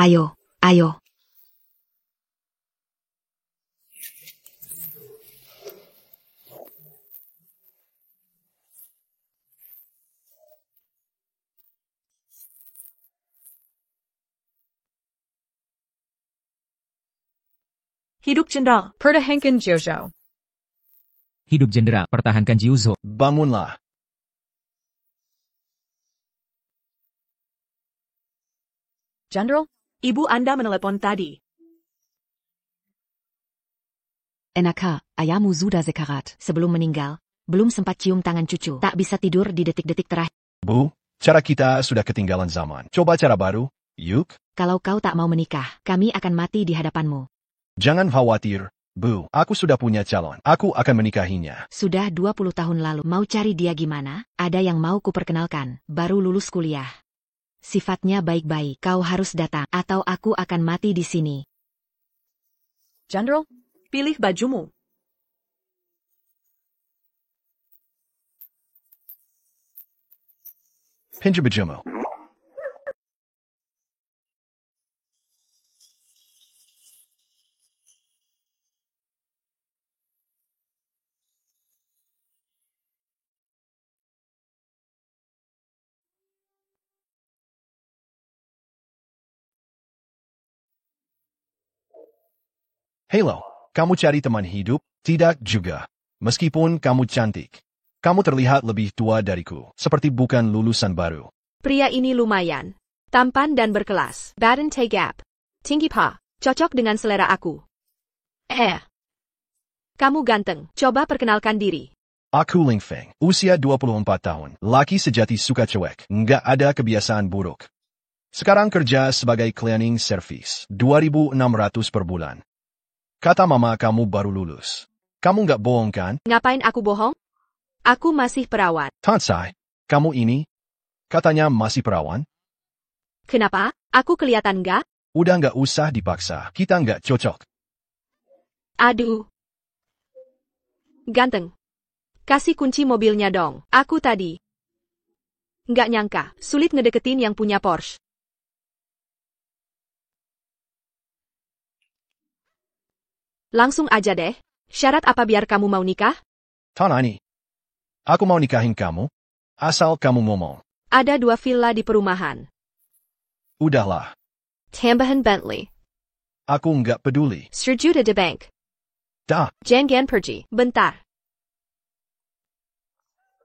Ayo, ayo. Hidup Jenderal, pertahankan Jiuzhou. Hidup Jenderal, pertahankan Jiuzhou. Bangunlah. Jenderal, ibu Anda menelepon tadi. Enakha, ayahmu sudah sekarat. Sebelum meninggal, belum sempat cium tangan cucu. Tak bisa tidur di detik-detik terakhir. Bu, cara kita sudah ketinggalan zaman. Coba cara baru, yuk. Kalau kau tak mau menikah, kami akan mati di hadapanmu. Jangan khawatir, Bu. Aku sudah punya calon. Aku akan menikahinya. Sudah 20 tahun lalu. Mau cari dia gimana? Ada yang mau kuperkenalkan. Baru lulus kuliah. Sifatnya baik-baik. Kau harus datang, atau aku akan mati di sini. Jenderal, pilih bajumu. Pinjam bajumu. Halo, kamu cari teman hidup? Tidak juga. Meskipun kamu cantik. Kamu terlihat lebih tua dariku, seperti bukan lulusan baru. Pria ini lumayan. Tampan dan berkelas. Badan tegap. Tinggi paha. Cocok dengan selera aku. Kamu ganteng. Coba perkenalkan diri. Aku Ling Feng, usia 24 tahun. Laki sejati suka cuek. Nggak ada kebiasaan buruk. Sekarang kerja sebagai cleaning service. 2.600 per bulan. Kata mama kamu baru lulus. Kamu nggak bohong kan? Ngapain aku bohong? Aku masih perawat. Tansai, kamu ini? Katanya masih perawan? Kenapa? Aku kelihatan nggak? Udah nggak usah dipaksa. Kita nggak cocok. Aduh. Ganteng. Kasih kunci mobilnya dong. Aku tadi. Nggak nyangka, sulit ngedeketin yang punya Porsche. Langsung aja deh. Syarat apa biar kamu mau nikah? Tanani. Aku mau nikahin kamu. Asal kamu ngomong. Ada 2 villa di perumahan. Udahlah. Tambahan Bentley. Aku nggak peduli. 1 juta di bank. Dah. Jangan pergi. Bentar.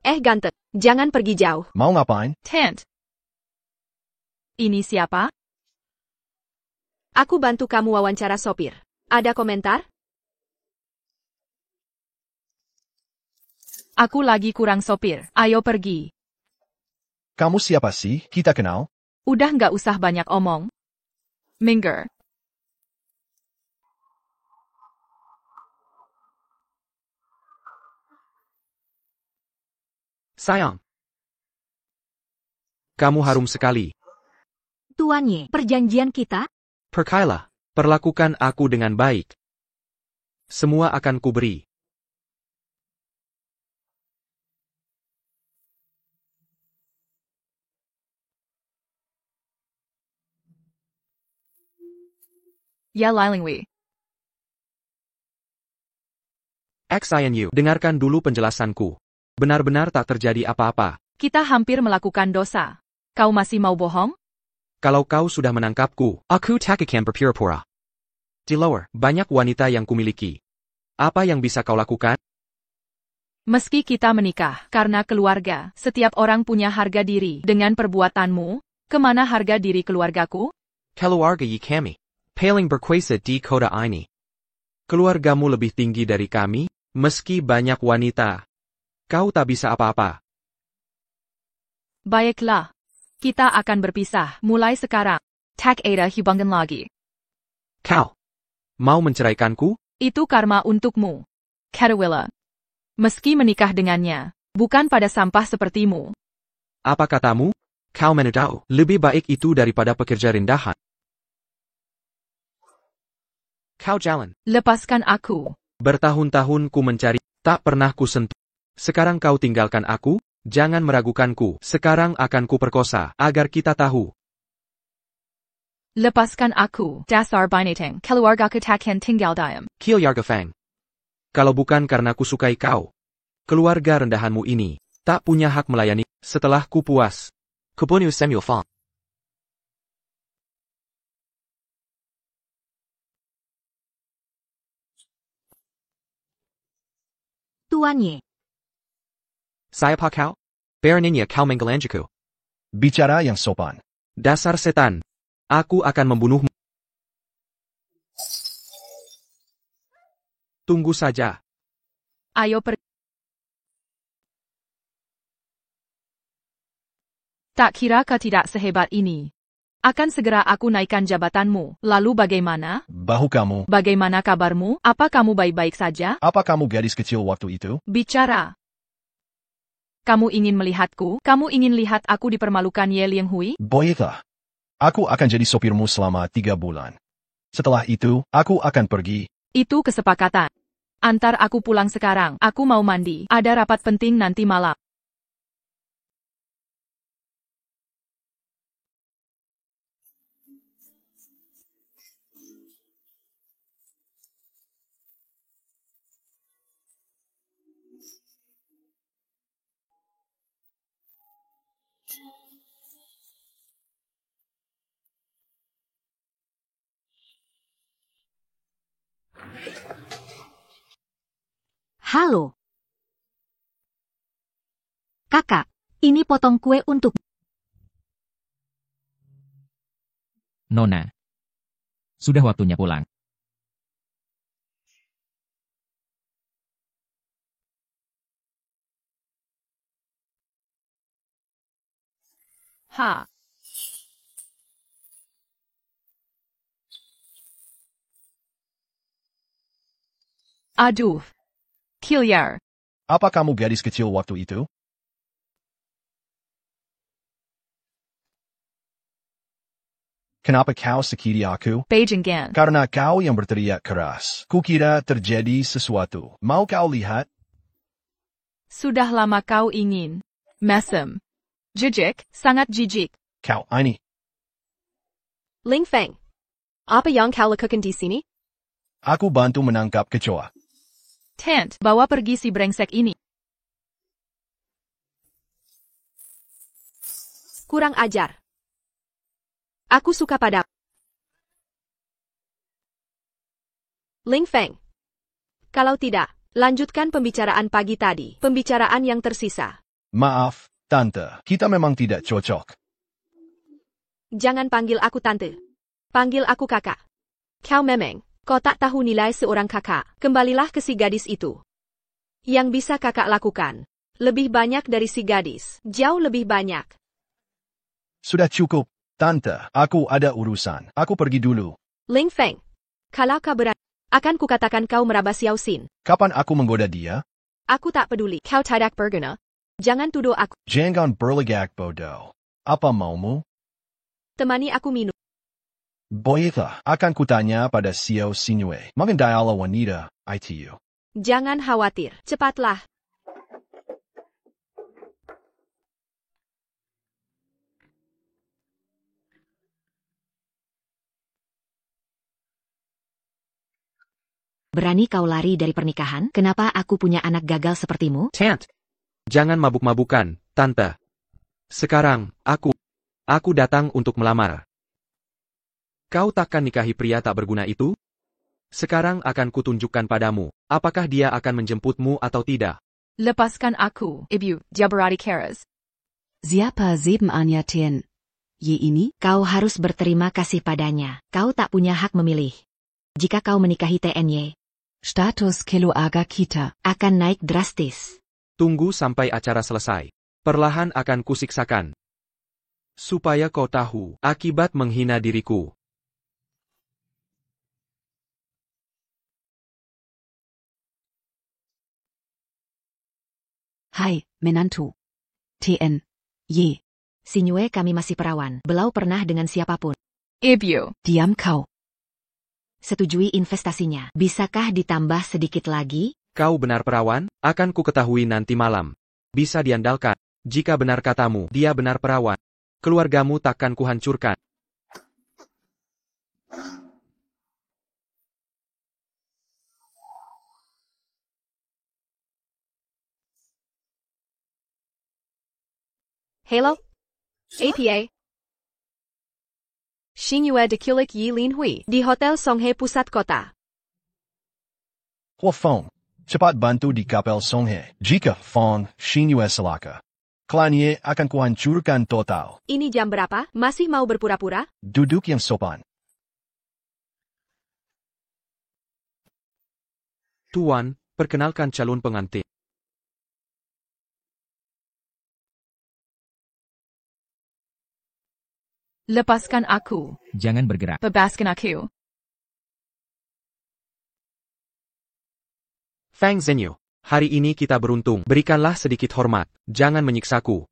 Ganteng. Jangan pergi jauh. Mau ngapain? Tant. Ini siapa? Aku bantu kamu wawancara sopir. Ada komentar? Aku lagi kurang sopir. Ayo pergi. Kamu siapa sih? Kita kenal? Udah nggak usah banyak omong. Minggir. Sayang. Kamu harum sekali. Tuannya, perjanjian kita? Percayalah, perlakukan aku dengan baik. Semua akan kuberi. Ya Lilingwi. XINU, dengarkan dulu penjelasanku. Benar-benar tak terjadi apa-apa. Kita hampir melakukan dosa. Kau masih mau bohong? Kalau kau sudah menangkapku, aku tak akan berpura-pura. Di luar, banyak wanita yang kumiliki. Apa yang bisa kau lakukan? Meski kita menikah karena keluarga, setiap orang punya harga diri. Dengan perbuatanmu, kemana harga diri keluargaku? Keluarga kami. Paling berkuasa di kota ini. Keluargamu lebih tinggi dari kami, meski banyak wanita. Kau tak bisa apa-apa. Baiklah. Kita akan berpisah mulai sekarang. Tak ada hubungan lagi. Kau mau menceraikanku? Itu karma untukmu. Katawilla. Meski menikah dengannya, bukan pada sampah sepertimu. Apa katamu? Kau menudau. Lebih baik itu daripada pekerja rendahan. Kau jalan. Lepaskan aku. Bertahun-tahun ku mencari, tak pernah ku sentuh. Sekarang kau tinggalkan aku? Jangan meragukanku. Sekarang akan ku perkosa, agar kita tahu. Lepaskan aku, dasar binatang. Keluargaku takkan tinggal diam. Kilyarga Fang. Kalau bukan karena ku sukai kau, keluarga rendahanmu ini tak punya hak melayani. Setelah ku puas, Kubonu Samuel Fang. Tuan Ye. Siapa kau? Baroninnya kau menggelanjaku. Bicara yang sopan. Dasar setan. Aku akan membunuhmu. Tunggu saja. Ayo pergi. Tak kira kau tidak sehebat ini. Akan segera aku naikkan jabatanmu. Lalu bagaimana? Bahu kamu. Bagaimana kabarmu? Apa kamu baik-baik saja? Apa kamu gadis kecil waktu itu? Bicara. Kamu ingin melihatku? Kamu ingin lihat aku dipermalukan Ye Liang Hui? Baiklah. Aku akan jadi sopirmu selama 3 bulan. Setelah itu, aku akan pergi. Itu kesepakatan. Antar aku pulang sekarang. Aku mau mandi. Ada rapat penting nanti malam. Halo. Kakak, ini potong kue untuk... Nona. Sudah waktunya pulang. Ha. Aduh. Kilyar. Apa kamu gadis kecil waktu itu? Kenapa kau sakiti aku? Beijing Gan. Karena kau yang berteriak keras. Kukira terjadi sesuatu. Mau kau lihat? Sudah lama kau ingin. Mesem. Jijik, sangat jijik. Kau ini. Ling Feng. Apa yang kau lakukan di sini? Aku bantu menangkap kecoa. Tent, bawa pergi si brengsek ini. Kurang ajar. Aku suka pada Ling Feng. Kalau tidak, lanjutkan pembicaraan pagi tadi. Pembicaraan yang tersisa. Maaf, Tante. Kita memang tidak cocok. Jangan panggil aku tante. Panggil aku kakak. Kau memang, kau tak tahu nilai seorang kakak. Kembalilah ke si gadis itu. Yang bisa kakak lakukan. Lebih banyak dari si gadis. Jauh lebih banyak. Sudah cukup, Tante. Aku ada urusan. Aku pergi dulu. Ling Feng. Kalau kau berani, akan kukatakan kau meraba Xiao Xin. Kapan aku menggoda dia? Aku tak peduli. Kau tidak berguna. Jangan tuduh aku. Jangan berlegak bodoh. Apa maumu? Temani aku minum. Baiklah, akan kutanya pada Xiao Xinue. Mengandailah wanita, ITU. Jangan khawatir. Cepatlah. Berani kau lari dari pernikahan? Kenapa aku punya anak gagal sepertimu? Tant. Jangan mabuk-mabukan, Tante. Sekarang, aku datang untuk melamar. Kau takkan nikahi pria tak berguna itu? Sekarang akan kutunjukkan padamu, apakah dia akan menjemputmu atau tidak. Lepaskan aku, Ibu, Jabarati Keras. Siapa sebenarnya Tien Ye ini? Kau harus berterima kasih padanya. Kau tak punya hak memilih. Jika kau menikahi TNY, Status keluarga kita. akan naik drastis. Tunggu sampai acara selesai. Perlahan akan kusiksakan. Supaya kau tahu, akibat menghina diriku. Hai, menantu. Tien Ye. Sinyue kami masih perawan. Belau pernah dengan siapapun. Ibu. Diam kau. Setujui investasinya. Bisakah ditambah sedikit lagi? Kau benar perawan? Akan ku ketahui nanti malam. Bisa diandalkan. Jika benar katamu, dia benar perawan. Keluargamu takkan kuhancurkan. Hello? APA. Xingyue Dekulik Yi Lin Hui di Hotel Songhe Pusat Kota. Huafeng, cepat bantu di kapel Songhe. Jika Fong Xingyue celaka, klannya akan kuhancurkan total. Ini jam berapa? Masih mau berpura-pura? Duduk yang sopan. Tuan, perkenalkan calon pengantin. Lepaskan aku. Jangan bergerak. Bebaskan aku. Fang Zhenyu, hari ini kita beruntung. Berikanlah sedikit hormat. Jangan menyiksaku.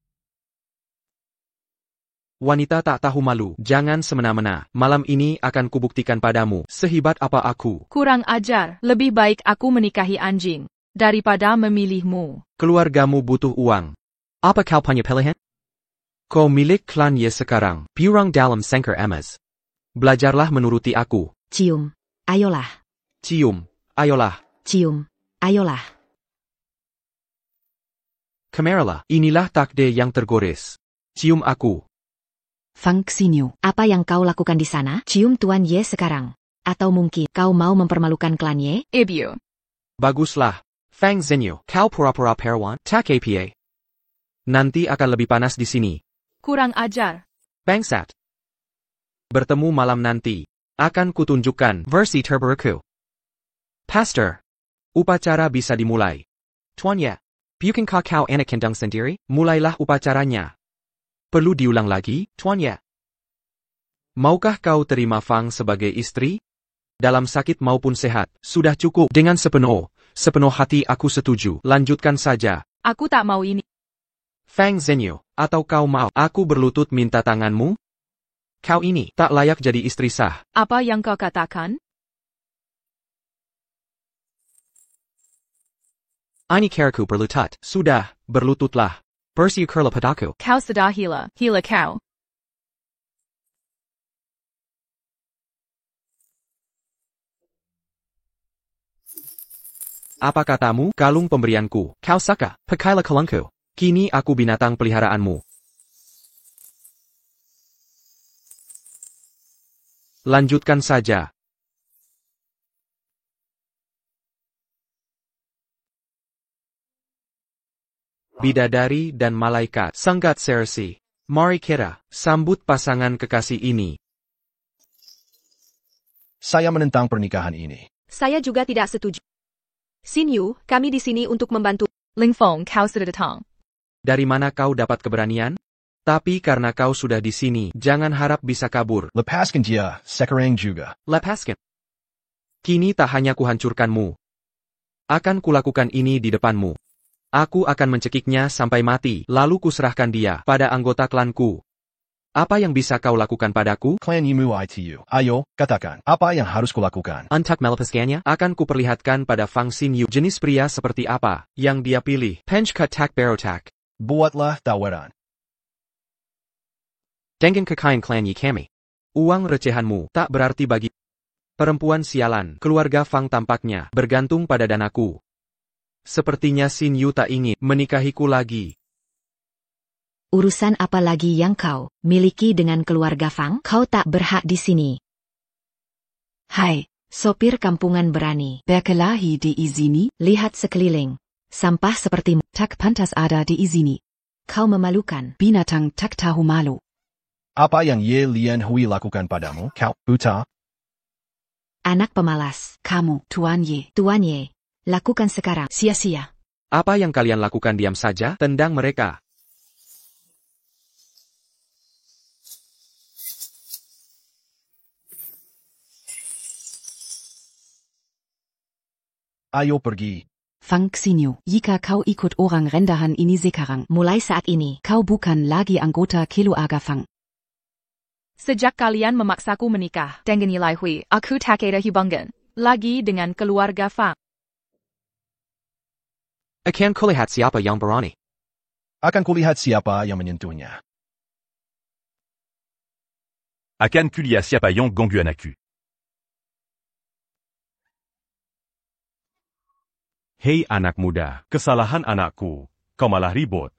Wanita tak tahu malu. Jangan semena-mena. Malam ini akan kubuktikan padamu sehebat apa aku. Kurang ajar. Lebih baik aku menikahi anjing daripada memilihmu. Keluargamu butuh uang. Apa kau punya pilihan? Kau milik klan Ye sekarang. Piurang dalam sengker emas. Belajarlah menuruti aku. Cium. Ayolah. Cium. Ayolah. Cium. Ayolah. Kemarilah. Inilah takde yang tergores. Cium aku. Fang Xinyu. Apa yang kau lakukan di sana? Cium Tuan Ye sekarang. Atau mungkin kau mau mempermalukan klan Ye? Ibu. Baguslah. Fang Zhenyu. Kau pura-pura perwan. Tak APA. Nanti akan lebih panas di sini. Kurang ajar. Bangsat. Bertemu malam nanti. Akan kutunjukkan versi terbaruku. Pastor. Upacara bisa dimulai. Tuan Ye. Bukankah kau anak kendang sendiri? Mulailah upacaranya. Perlu diulang lagi, Tuan Ye? Maukah kau terima Fang sebagai istri? Dalam sakit maupun sehat, sudah cukup. Dengan sepenuh hati aku setuju. Lanjutkan saja. Aku tak mau ini. Fang Zhenyu, atau kau mau aku berlutut minta tanganmu? Kau ini tak layak jadi istri sah. Apa yang kau katakan? Ini karaku berlutut. Sudah, berlututlah. Bersyukurlah padaku. Kau sudah hila. Hila kau. Apa katamu? Kalung pemberianku. Kau saka. Pakailah kalungku. Kini aku binatang peliharaanmu. Lanjutkan saja. Bidadari dan malaikat, Sanggat Sersi. Mari kita sambut pasangan kekasih ini. Saya menentang pernikahan ini. Saya juga tidak setuju. Xinyu, kami di sini untuk membantu. Ling Feng, kau sudah datang. Dari mana kau dapat keberanian? Tapi karena kau sudah di sini, jangan harap bisa kabur. Lepaskan dia, sekarang juga. Lepaskan. Kini tak hanya kuhancurkanmu. Akan kulakukan ini di depanmu. Aku akan mencekiknya sampai mati, lalu kuserahkan dia pada anggota klanku. Apa yang bisa kau lakukan padaku? Klan Yimu ITU. Ayo, katakan. Apa yang harus kulakukan? Untuk melepaskannya, akan kuperlihatkan pada Fang Xinyu jenis pria seperti apa yang dia pilih. Penchka tak berotak. Buatlah tawaran. Dengan kekayaan klan Yi kami. Uang recehanmu tak berarti bagi perempuan sialan. Keluarga Fang tampaknya bergantung pada danaku. Sepertinya Xinyu tak ingin menikahiku lagi. Urusan apa lagi yang kau miliki dengan keluarga Fang? Kau tak berhak di sini. Hai, sopir kampungan berani. Berkelahi diizini? Lihat sekeliling. Sampah sepertimu. Tak pantas ada diizini. Kau memalukan. Binatang tak tahu malu. Apa yang Ye Lian Hui lakukan padamu? Kau buta? Anak pemalas. Kamu, Tuan Ye. Tuan Ye, lakukan sekarang. Sia-sia. Apa yang kalian lakukan diam saja? Tendang mereka. Ayo pergi. Fang Xinyu, jika kau ikut orang rendahan ini sekarang, Mulai saat ini, kau bukan lagi anggota keluarga Fang. Sejak kalian memaksaku menikah dengan Nilai Hui, aku tak ada hubungan lagi dengan keluarga Fang. Akan kulihat siapa yang berani. Akan kulihat siapa yang menyentuhnya. Akan kulihat siapa yang gangguan aku. Hei anak muda, kesalahan anakku, kau malah ribut.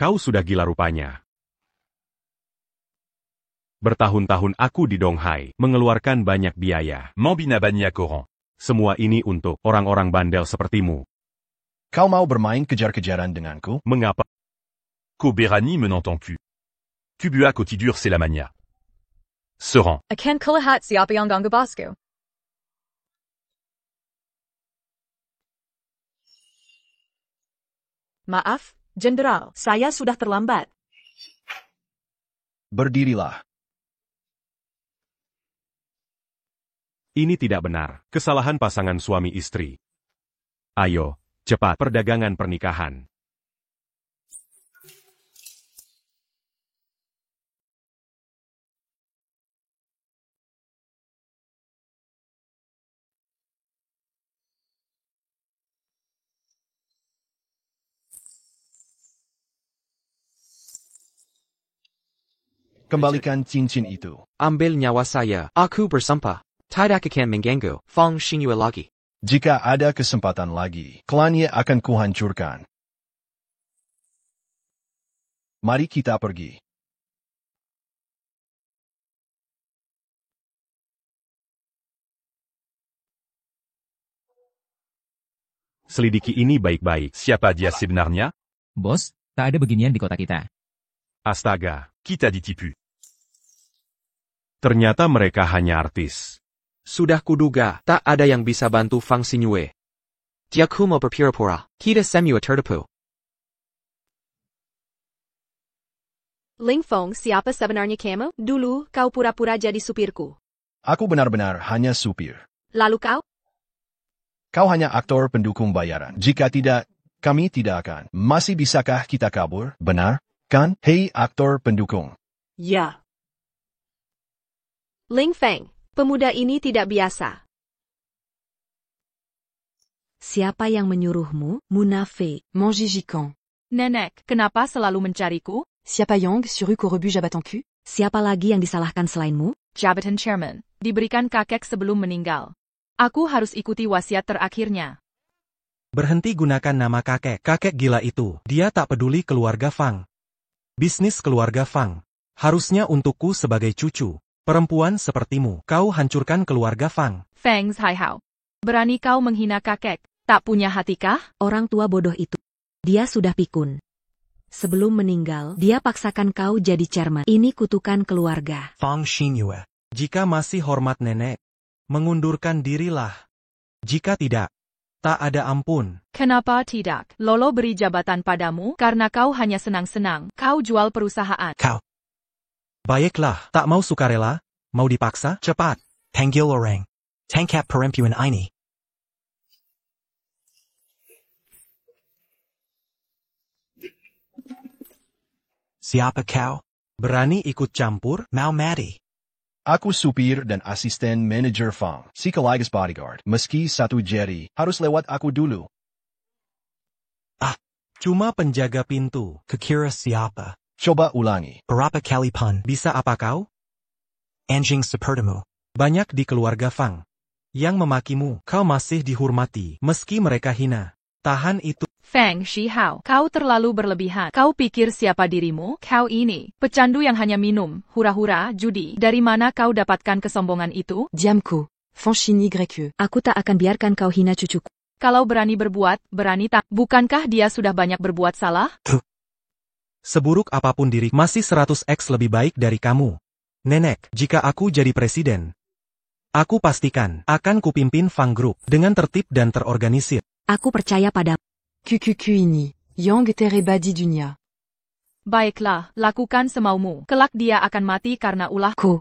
Kau sudah gila rupanya. Bertahun-tahun aku di Donghai, mengeluarkan banyak biaya. Mambina Bania Koran. Semua ini untuk orang-orang bandel sepertimu. Kau mau bermain kejar-kejaran denganku? Mengapa? Ko Berani menentends ku. Kubua Kotidur c'est la mania. Seran. Akan kulihat siapa yang ganggu bosku. Maaf, Jenderal, saya sudah terlambat. Berdirilah. Ini tidak benar. Kesalahan pasangan suami istri. Ayo, cepat perdagangan pernikahan. Kembalikan cincin itu. Ambil nyawa saya. Aku bersumpah. Tidak akan mengganggu Fang Xingyue lagi. Jika ada kesempatan lagi, klannya akan kuhancurkan. Mari kita pergi. Selidiki ini baik-baik. Siapa dia sebenarnya? Bos, tak ada beginian di kota kita. Astaga, Kita ditipu. ternyata mereka hanya artis. Sudah kuduga, tak ada yang bisa bantu Fang Xingyue. Dia cuma berpura-pura. Kita semua tertipu. Ling Feng, siapa sebenarnya kamu? Dulu, kau pura-pura jadi supirku. Aku benar-benar hanya supir. Lalu kau? Kau hanya aktor pendukung bayaran. Jika tidak, kami tidak akan. Masih bisakah kita kabur? Benar, kan? Hei aktor pendukung. Ya, Ling Feng, pemuda ini tidak biasa. Siapa yang menyuruhmu, munafik? Manjijikan. Nenek, kenapa selalu mencariku? Siapa yang suruh ku rebu jabatanku? Siapa lagi yang disalahkan selainmu? Jabatan chairman. Diberikan kakek sebelum meninggal. Aku harus ikuti wasiat terakhirnya. Berhenti gunakan nama kakek. Kakek gila itu. Dia tak peduli keluarga Fang. Bisnis keluarga Fang. Harusnya untukku sebagai cucu. Perempuan sepertimu. Kau hancurkan keluarga Fang. Feng Haihao. Berani kau menghina kakek? Tak punya hati kah? Orang tua bodoh itu. Dia sudah pikun. Sebelum meninggal, dia paksakan kau jadi chairman. Ini kutukan keluarga. Fang Xingyue. Jika masih hormat nenek, mengundurkan dirilah. Jika tidak, tak ada ampun. Kenapa tidak? Lolo beri jabatan padamu karena kau hanya senang-senang. Kau jual perusahaan. Kau. Baiklah, tak mau sukarela? Mau dipaksa? Cepat. Tanggil orang. Tangkap perempuan ini. Siapa kau? Berani ikut campur? Mau mati. Aku supir dan asisten manajer Fang, sekaligus bodyguard. Meski satu jari, harus lewat aku dulu. Cuma penjaga pintu. Kekira siapa? Coba ulangi. Berapa kali pun? Bisa apa kau? Anjing sepertimu. Banyak di keluarga Fang. Yang memakimu, kau masih dihormati, meski mereka hina. Tahan itu. Feng Shihao, kau terlalu berlebihan. Kau pikir siapa dirimu? Kau ini, pecandu yang hanya minum, hura-hura, judi. Dari mana kau dapatkan kesombongan itu? Diamku. Fang Xingyue. Aku tak akan biarkan kau hina cucuku. Kalau berani berbuat, berani tak. Bukankah dia sudah banyak berbuat salah? Seburuk apapun diri, masih 100x lebih baik dari kamu. Nenek, jika aku jadi presiden, aku pastikan akan kupimpin Fang Group dengan tertib dan terorganisir. Aku percaya pada QQQ ini. Yang terebadi dunia. Baiklah, lakukan semaumu. Kelak dia akan mati karena ulahku.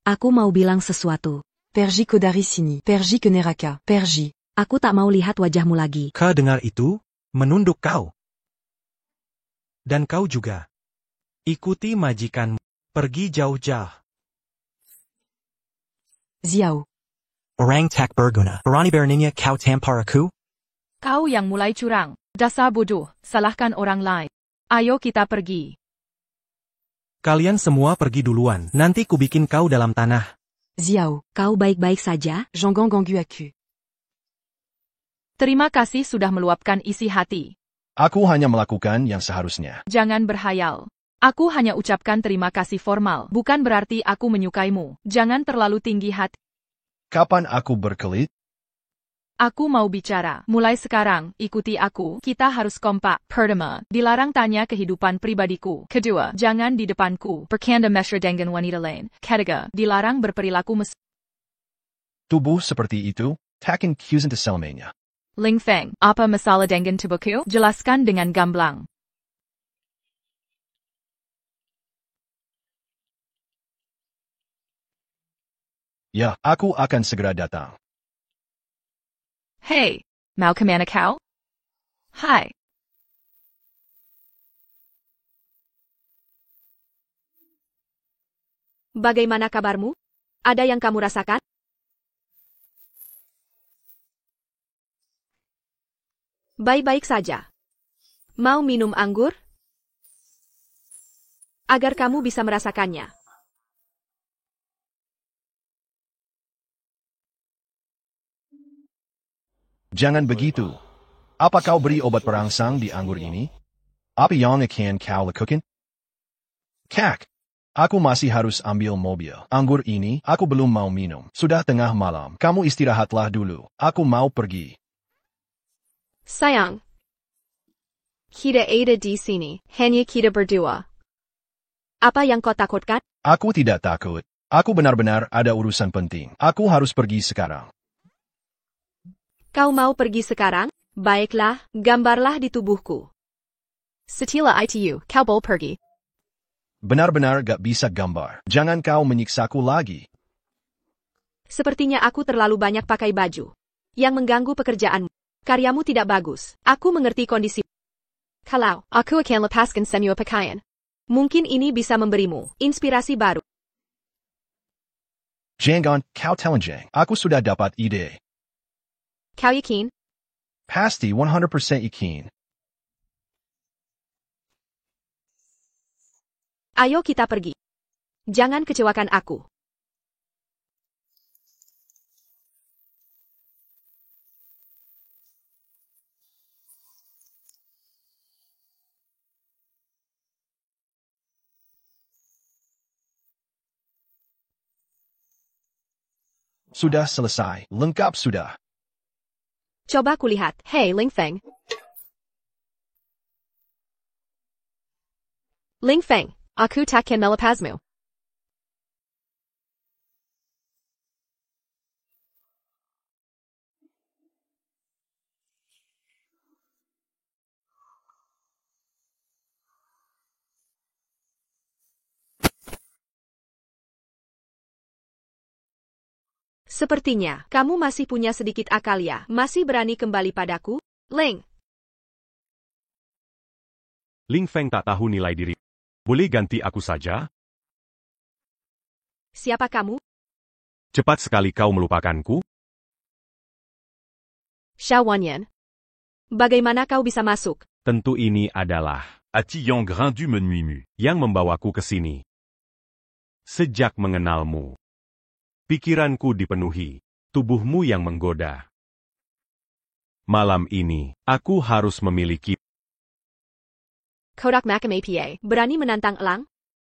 Aku mau bilang sesuatu. Pergi kodari sini. Pergi ke neraka. Pergi. Aku tak mau lihat wajahmu lagi. Kau dengar itu? Menunduk kau. Dan kau juga. Ikuti majikanmu. Pergi jauh-jauh. Xiao. Orang tak berguna. Berani beraninya kau tampar aku? Kau yang mulai curang. Dasar bodoh, salahkan orang lain. Ayo kita pergi. Kalian semua pergi duluan. Nanti kubikin kau dalam tanah. Xiao. Kau baik-baik saja? Jangan ganggu aku. Terima kasih sudah meluapkan isi hati. Aku hanya melakukan yang seharusnya. Jangan berhayal. Aku hanya ucapkan terima kasih formal, bukan berarti aku menyukaimu. Jangan terlalu tinggi hati. Kapan aku berkelit? Aku mau bicara. Mulai sekarang, ikuti aku. Kita harus kompak. Pertama, dilarang tanya kehidupan pribadiku. Kedua, jangan di depanku bercanda mesra dengan wanita lain. Ketiga, dilarang berperilaku Tubuh seperti itu, takkan kusen selamanya. Ling Feng, apa masalah dengan tubuhku? Jelaskan dengan gamblang. Ya, aku akan segera datang. Hey, mau kemana kau? Hai. Bagaimana kabarmu? Ada yang kamu rasakan? Baik-baik saja. Mau minum anggur? Agar kamu bisa merasakannya. Jangan begitu. Apa kau beri obat perangsang di anggur ini? Apa yang akan kau lakukan? Kak, aku masih harus ambil mobil. Anggur ini, aku belum mau minum. Sudah tengah malam. Kamu istirahatlah dulu. Aku mau pergi. Sayang. Kita ada di sini. Hanya kita berdua. Apa yang kau takutkan? Aku tidak takut. Aku benar-benar ada urusan penting. Aku harus pergi sekarang. Kau mau pergi sekarang? Baiklah, gambarlah di tubuhku. Setila itu, kau boleh pergi. Benar-benar gak bisa gambar. Jangan kau menyiksaku lagi. Sepertinya aku terlalu banyak pakai baju. Yang mengganggu pekerjaanmu. Karyamu tidak bagus. Aku mengerti kondisi. Kalau aku akan lepaskan semua pakaian. Mungkin ini bisa memberimu inspirasi baru. Jangan kau telanjang. Aku sudah dapat ide. Kau yakin? Pasti 100% yakin. Ayo kita pergi. Jangan kecewakan aku. Sudah selesai. Lengkap sudah. Coba kulihat. Hey, Ling Feng. Ling Feng, aku takkan melepasmu. sepertinya kamu masih punya sedikit akal ya. Masih berani kembali padaku? Ling. Ling Feng tak tahu nilai diri. Boleh ganti aku saja? Siapa kamu? Cepat sekali kau melupakanku? Xiao Wanyan. Bagaimana kau bisa masuk? Tentu ini adalah Attillant Grain du Menuimu. yang membawaku ke sini. Sejak mengenalmu, pikiranku dipenuhi, tubuhmu yang menggoda. Malam ini, aku harus memiliki. Kodak Makam APA. Berani menantang elang?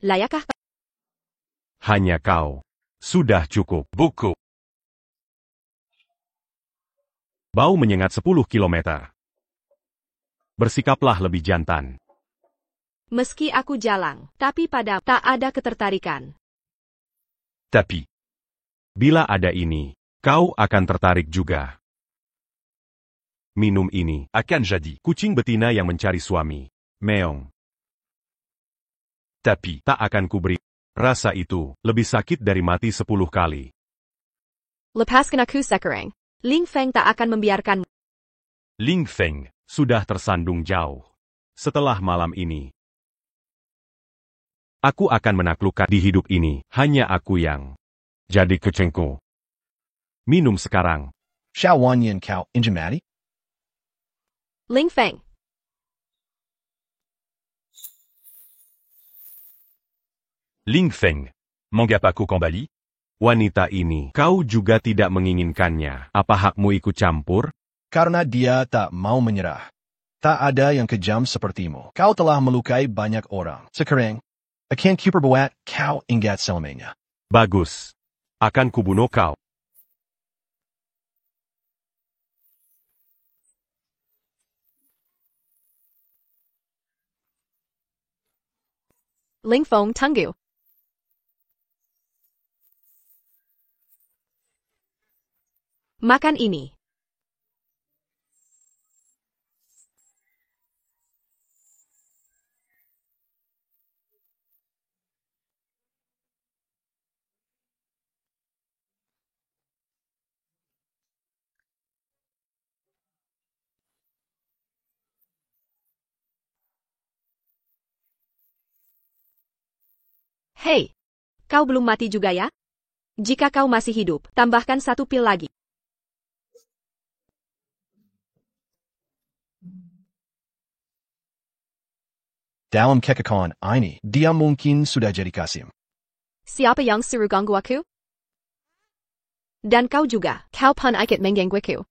Layakkah kau? Hanya kau. Sudah cukup. Boko. Bau menyengat 10 kilometer. Bersikaplah lebih jantan. Meski aku jalang, tapi pada tak ada ketertarikan. Tapi. Bila ada ini, kau akan tertarik juga. Minum ini. Akan jadi. Kucing betina yang mencari suami. Meong. Tapi. Tak akan kuberi. Rasa itu lebih sakit dari mati 10 kali. Lepaskan aku sekarang. Ling Feng tak akan membiarkanmu. Ling Feng. Sudah tersandung jauh. Setelah malam ini, aku akan menaklukkan di hidup ini. Hanya aku yang jadi kucingku. Minum sekarang. Xiao Wanyan kau injamati? Ling Feng. Ling Feng. Mengapa kau kembali? Wanita ini, kau juga tidak menginginkannya. Apa hakmu ikut campur? Karena dia tak mau menyerah. Tak ada yang kejam sepertimu. Kau telah melukai banyak orang. Sekarang, akan kuperbuat kau ingat selamanya. Bagus. Akan kubunuh kau. Ling Fong Tunggu. Makan ini. Hei, kau belum mati juga ya? Jika kau masih hidup, tambahkan 1 pil lagi. Dalam kekekalan ini, dia mungkin sudah jadi Kasim. Siapa yang suruh ganggu aku? Dan kau juga. Kau pun ikut menggangguku.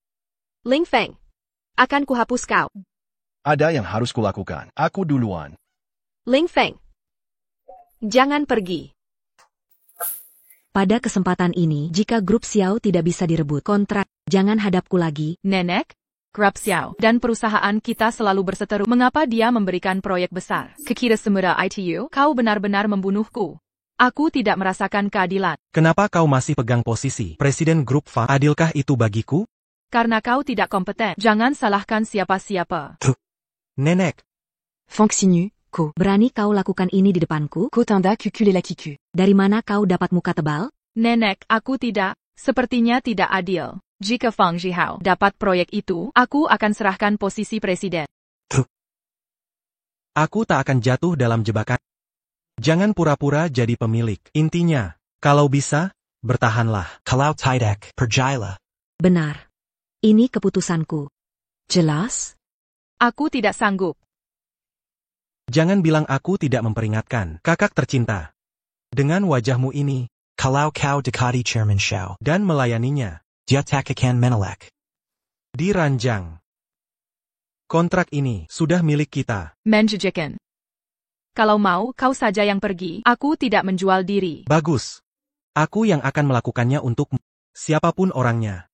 Ling Feng. Akan kuhapus kau. Ada yang harus kulakukan. Aku duluan. Ling Feng. Jangan pergi. Pada kesempatan ini, jika grup Xiao tidak bisa direbut kontrak, jangan hadapku lagi. Nenek, Grup Xiao, dan perusahaan kita selalu berseteru. Mengapa dia memberikan proyek besar? Kekira semula ITU, kau benar-benar membunuhku. Aku tidak merasakan keadilan. Kenapa kau masih pegang posisi Presiden Grup Fang? Adilkah itu bagiku? Karena kau tidak kompeten. Jangan salahkan siapa-siapa. Nenek. Fang Xinyu, ko. Berani kau lakukan ini di depanku? Kotinda kukulela kiku. Dari mana kau dapat muka tebal? Nenek, aku tidak. Sepertinya tidak adil. Jika Fang Zhihao dapat proyek itu, aku akan serahkan posisi presiden. Aku tak akan jatuh dalam jebakan. Jangan pura-pura jadi pemilik. Intinya, kalau bisa, bertahanlah. Kalau tidak, pergilah. Benar. Ini keputusanku. Jelas? Aku tidak sanggup. Jangan bilang aku tidak memperingatkan, kakak tercinta. Dengan wajahmu ini, Kalau kau dekati Chairman Xiao dan melayaninya, dia tak akan menolak. Diranjang. Kontrak ini sudah milik kita. Menjijikan. Kalau mau, kau saja yang pergi. Aku tidak menjual diri. Bagus. Aku yang akan melakukannya untukmu. Siapapun orangnya.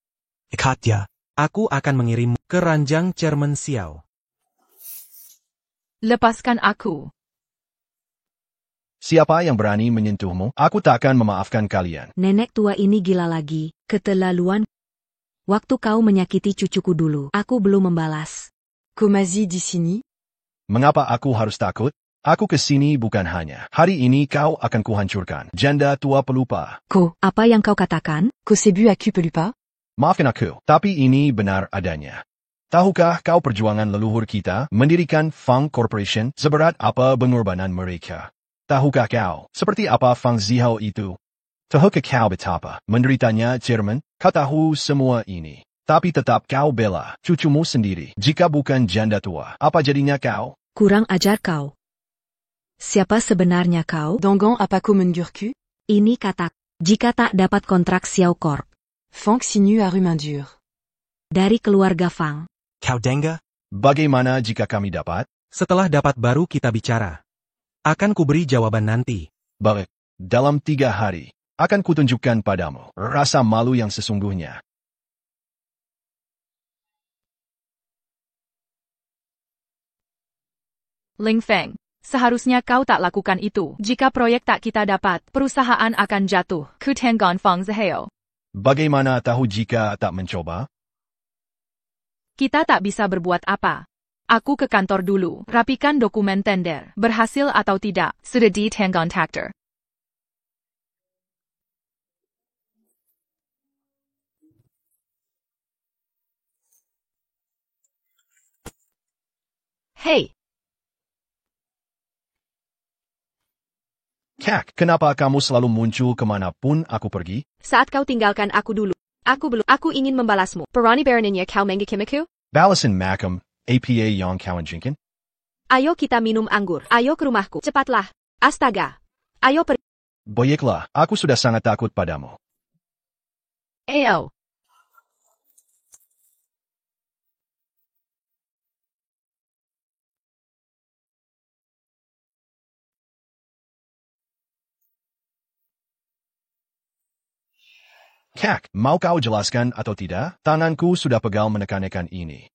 Ikat dia. Aku akan mengirimmu ke ranjang Chairman Xiao. Lepaskan aku. Siapa yang berani menyentuhmu? Aku tak akan memaafkan kalian. Nenek tua ini gila lagi. Keterlaluan. Waktu kau menyakiti cucuku dulu, aku belum membalas. Komazi di sini? Mengapa aku harus takut? Aku ke sini bukan hanya. Hari ini kau akan kuhancurkan. Janda tua pelupa. Ko, apa yang kau katakan? Ko sebu aku pelupa? Maafkan aku, tapi ini benar adanya. Tahukah kau perjuangan leluhur kita mendirikan Fang Corporation seberat apa pengorbanan mereka? Tahukah kau seperti apa Fang Zhihao itu? Tahukah kau betapa menderitanya Chairman? Kau tahu semua ini. Tapi tetap kau bela cucumu sendiri. Jika bukan janda tua, apa jadinya kau? Kurang ajar kau. Siapa sebenarnya kau? Dangan apa ko mendurku? Ini katak. Jika tak dapat kontrak Xiao Corp. Fang Xinyu Arumandur. Dari keluarga Fang. Kau dengar? Bagaimana jika kami dapat? Setelah dapat baru kita bicara. Akan kuberi jawaban nanti. Baik, dalam 3 hari, akan kutunjukkan padamu rasa malu yang sesungguhnya. Ling Feng, seharusnya kau tak lakukan itu. Jika proyek tak kita dapat, perusahaan akan jatuh. Kutenggon Fang Zhihao. Bagaimana tahu jika tak mencoba? Kita tak bisa berbuat apa. Aku ke kantor dulu, rapikan dokumen tender. Berhasil atau tidak, sudah di Tenggon Traktor. Hei, Kak, kenapa kamu selalu muncul kemanapun aku pergi? saat kau tinggalkan aku dulu. Aku ingin membalasmu. Barani Baraninya kau menggakimiku? Balasan Macam, APA yang kawan jinkin? Ayo kita minum anggur. Ayo ke rumahku. Cepatlah. Astaga. Ayo pergi. Baiklah, aku sudah sangat takut padamu. Ayo. Kak, mau kau jelaskan atau tidak? Tanganku sudah pegal menekan-nekan ini.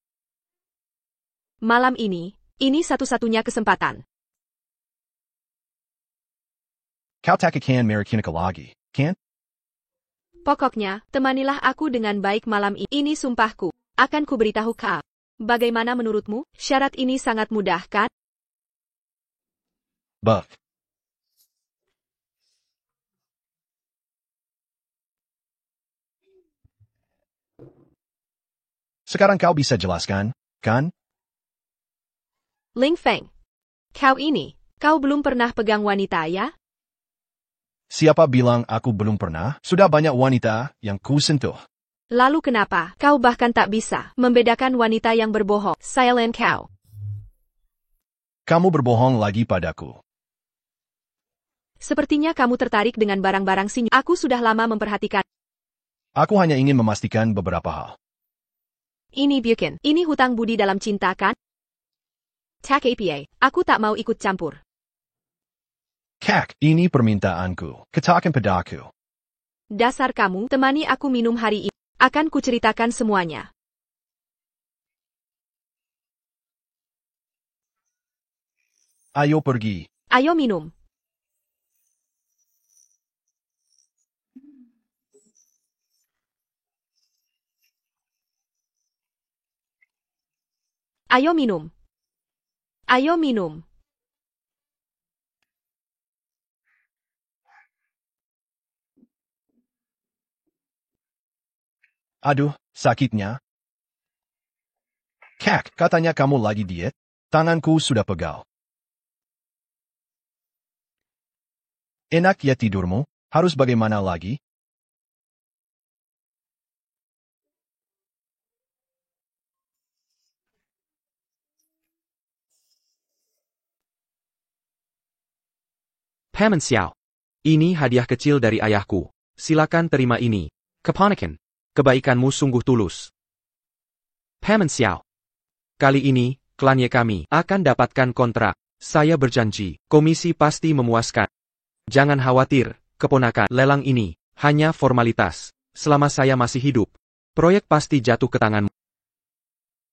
Malam ini satu-satunya kesempatan. Kau tak akan meyakinkan lagi, kan? Pokoknya, temanilah aku dengan baik malam ini. Ini sumpahku. Akan kuberitahu kau. Bagaimana menurutmu? Syarat ini sangat mudah, kan? Buff. Sekarang kau bisa jelaskan, kan? Ling Feng. Kau belum pernah pegang wanita, ya? Siapa bilang aku belum pernah? Sudah banyak wanita yang ku sentuh. Lalu kenapa kau bahkan tak bisa membedakan wanita yang berbohong? Silent Cow. Kamu berbohong lagi padaku. Sepertinya kamu tertarik dengan barang-barang sinyo. Aku sudah lama memperhatikan. Aku hanya ingin memastikan beberapa hal. Ini Bukin. Ini hutang budi dalam cinta, kan? Tak apa. Aku tak mau ikut campur. Kak, ini permintaanku. Katakan padaku. Dasar kamu, temani aku minum hari ini. Akan kuceritakan semuanya. Ayo pergi. Ayo minum. Ayo minum. Ayo minum. Aduh, sakitnya. Kak, katanya kamu lagi diet? Tanganku sudah pegal. Enak ya tidurmu? Harus bagaimana lagi? Paman Xiao. Ini hadiah kecil dari ayahku. Silakan terima ini. Keponakan. Kebaikanmu sungguh tulus. Paman Xiao. Kali ini, klannya kami akan dapatkan kontrak. Saya berjanji, komisi pasti memuaskan. Jangan khawatir, keponakan. Lelang ini hanya formalitas. Selama saya masih hidup, proyek pasti jatuh ke tanganmu.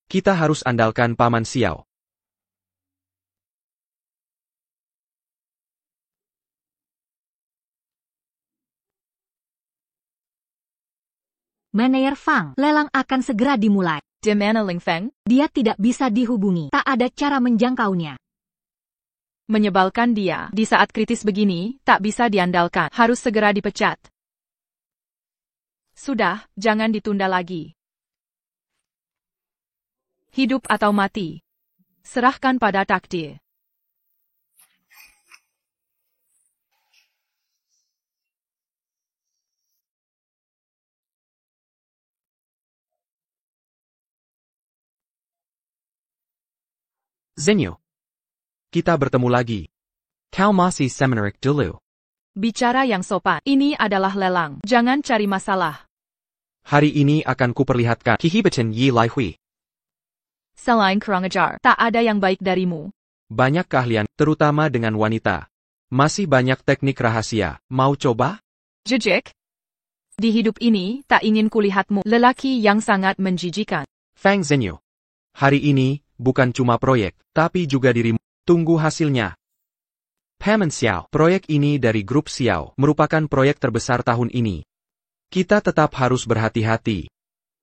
Kita harus andalkan Paman Xiao. Manayer Fang, lelang akan segera dimulai. Di mana Ling Feng? Dia tidak bisa dihubungi. Tak ada cara menjangkaunya. Menyebalkan dia. Di saat kritis begini, tak bisa diandalkan. Harus segera dipecat. Sudah, jangan ditunda lagi. Hidup atau mati. Serahkan pada takdir. Zenyu. Kita bertemu lagi. Kau masih semenarik dulu. Bicara yang sopan. Ini adalah lelang. Jangan cari masalah. Hari ini akan kuperlihatkan kehebatan Yi Lai Hui. Selain kurang ajar, tak ada yang baik darimu. Banyak keahlian, terutama dengan wanita. Masih banyak teknik rahasia. Mau coba? Jejek. Di hidup ini, tak ingin kulihatmu lelaki yang sangat menjijikan. Fang Zenyu. Hari ini, bukan cuma proyek, tapi juga dirimu. Tunggu hasilnya. Paman Xiao. Proyek ini dari grup Xiao merupakan proyek terbesar tahun ini. Kita tetap harus berhati-hati.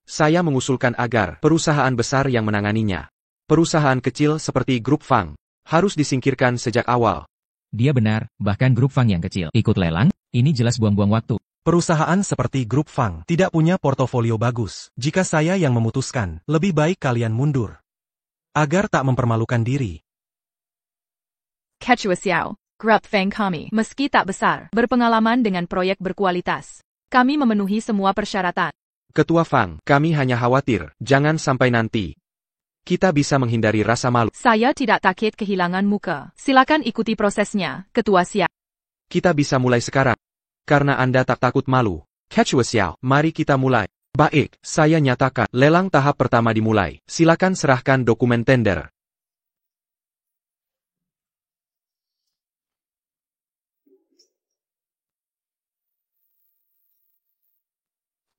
Saya mengusulkan agar perusahaan besar yang menanganinya. Perusahaan kecil seperti grup Fang harus disingkirkan sejak awal. Dia benar, bahkan grup Fang yang kecil ikut lelang, ini jelas buang-buang waktu. Perusahaan seperti grup Fang tidak punya portofolio bagus. Jika saya yang memutuskan, lebih baik kalian mundur. Agar tak mempermalukan diri. Ketua Xiao, grup Fang kami, meski tak besar, berpengalaman dengan proyek berkualitas. Kami memenuhi semua persyaratan. Ketua Fang, kami hanya khawatir, jangan sampai nanti kita bisa menghindari rasa malu. Saya tidak takut kehilangan muka. Silakan ikuti prosesnya, Ketua Xiao. Kita bisa mulai sekarang. Karena Anda tak takut malu. Ketua Xiao, mari kita mulai. Baik, saya nyatakan, lelang tahap pertama dimulai. Silakan serahkan dokumen tender.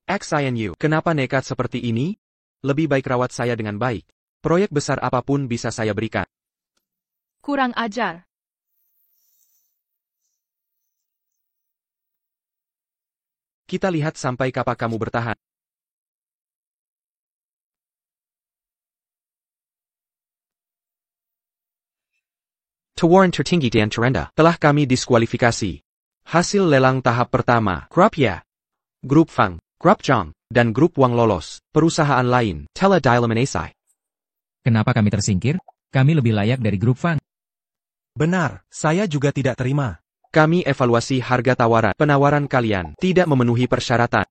XINU, kenapa nekat seperti ini? Lebih baik rawat saya dengan baik. Proyek besar apapun bisa saya berikan. Kurang ajar. Kita lihat sampai kapan kamu bertahan. Tawaran tertinggi dan terendah telah kami diskualifikasi. Hasil lelang tahap pertama, Grup Ya, Grup Fang, Grup Zhang, dan Grup Wang lolos. Perusahaan lain, telah dieliminasi. Kenapa kami tersingkir? Kami lebih layak dari grup Fang. Benar, saya juga tidak terima. Kami evaluasi harga tawaran. Penawaran kalian tidak memenuhi persyaratan.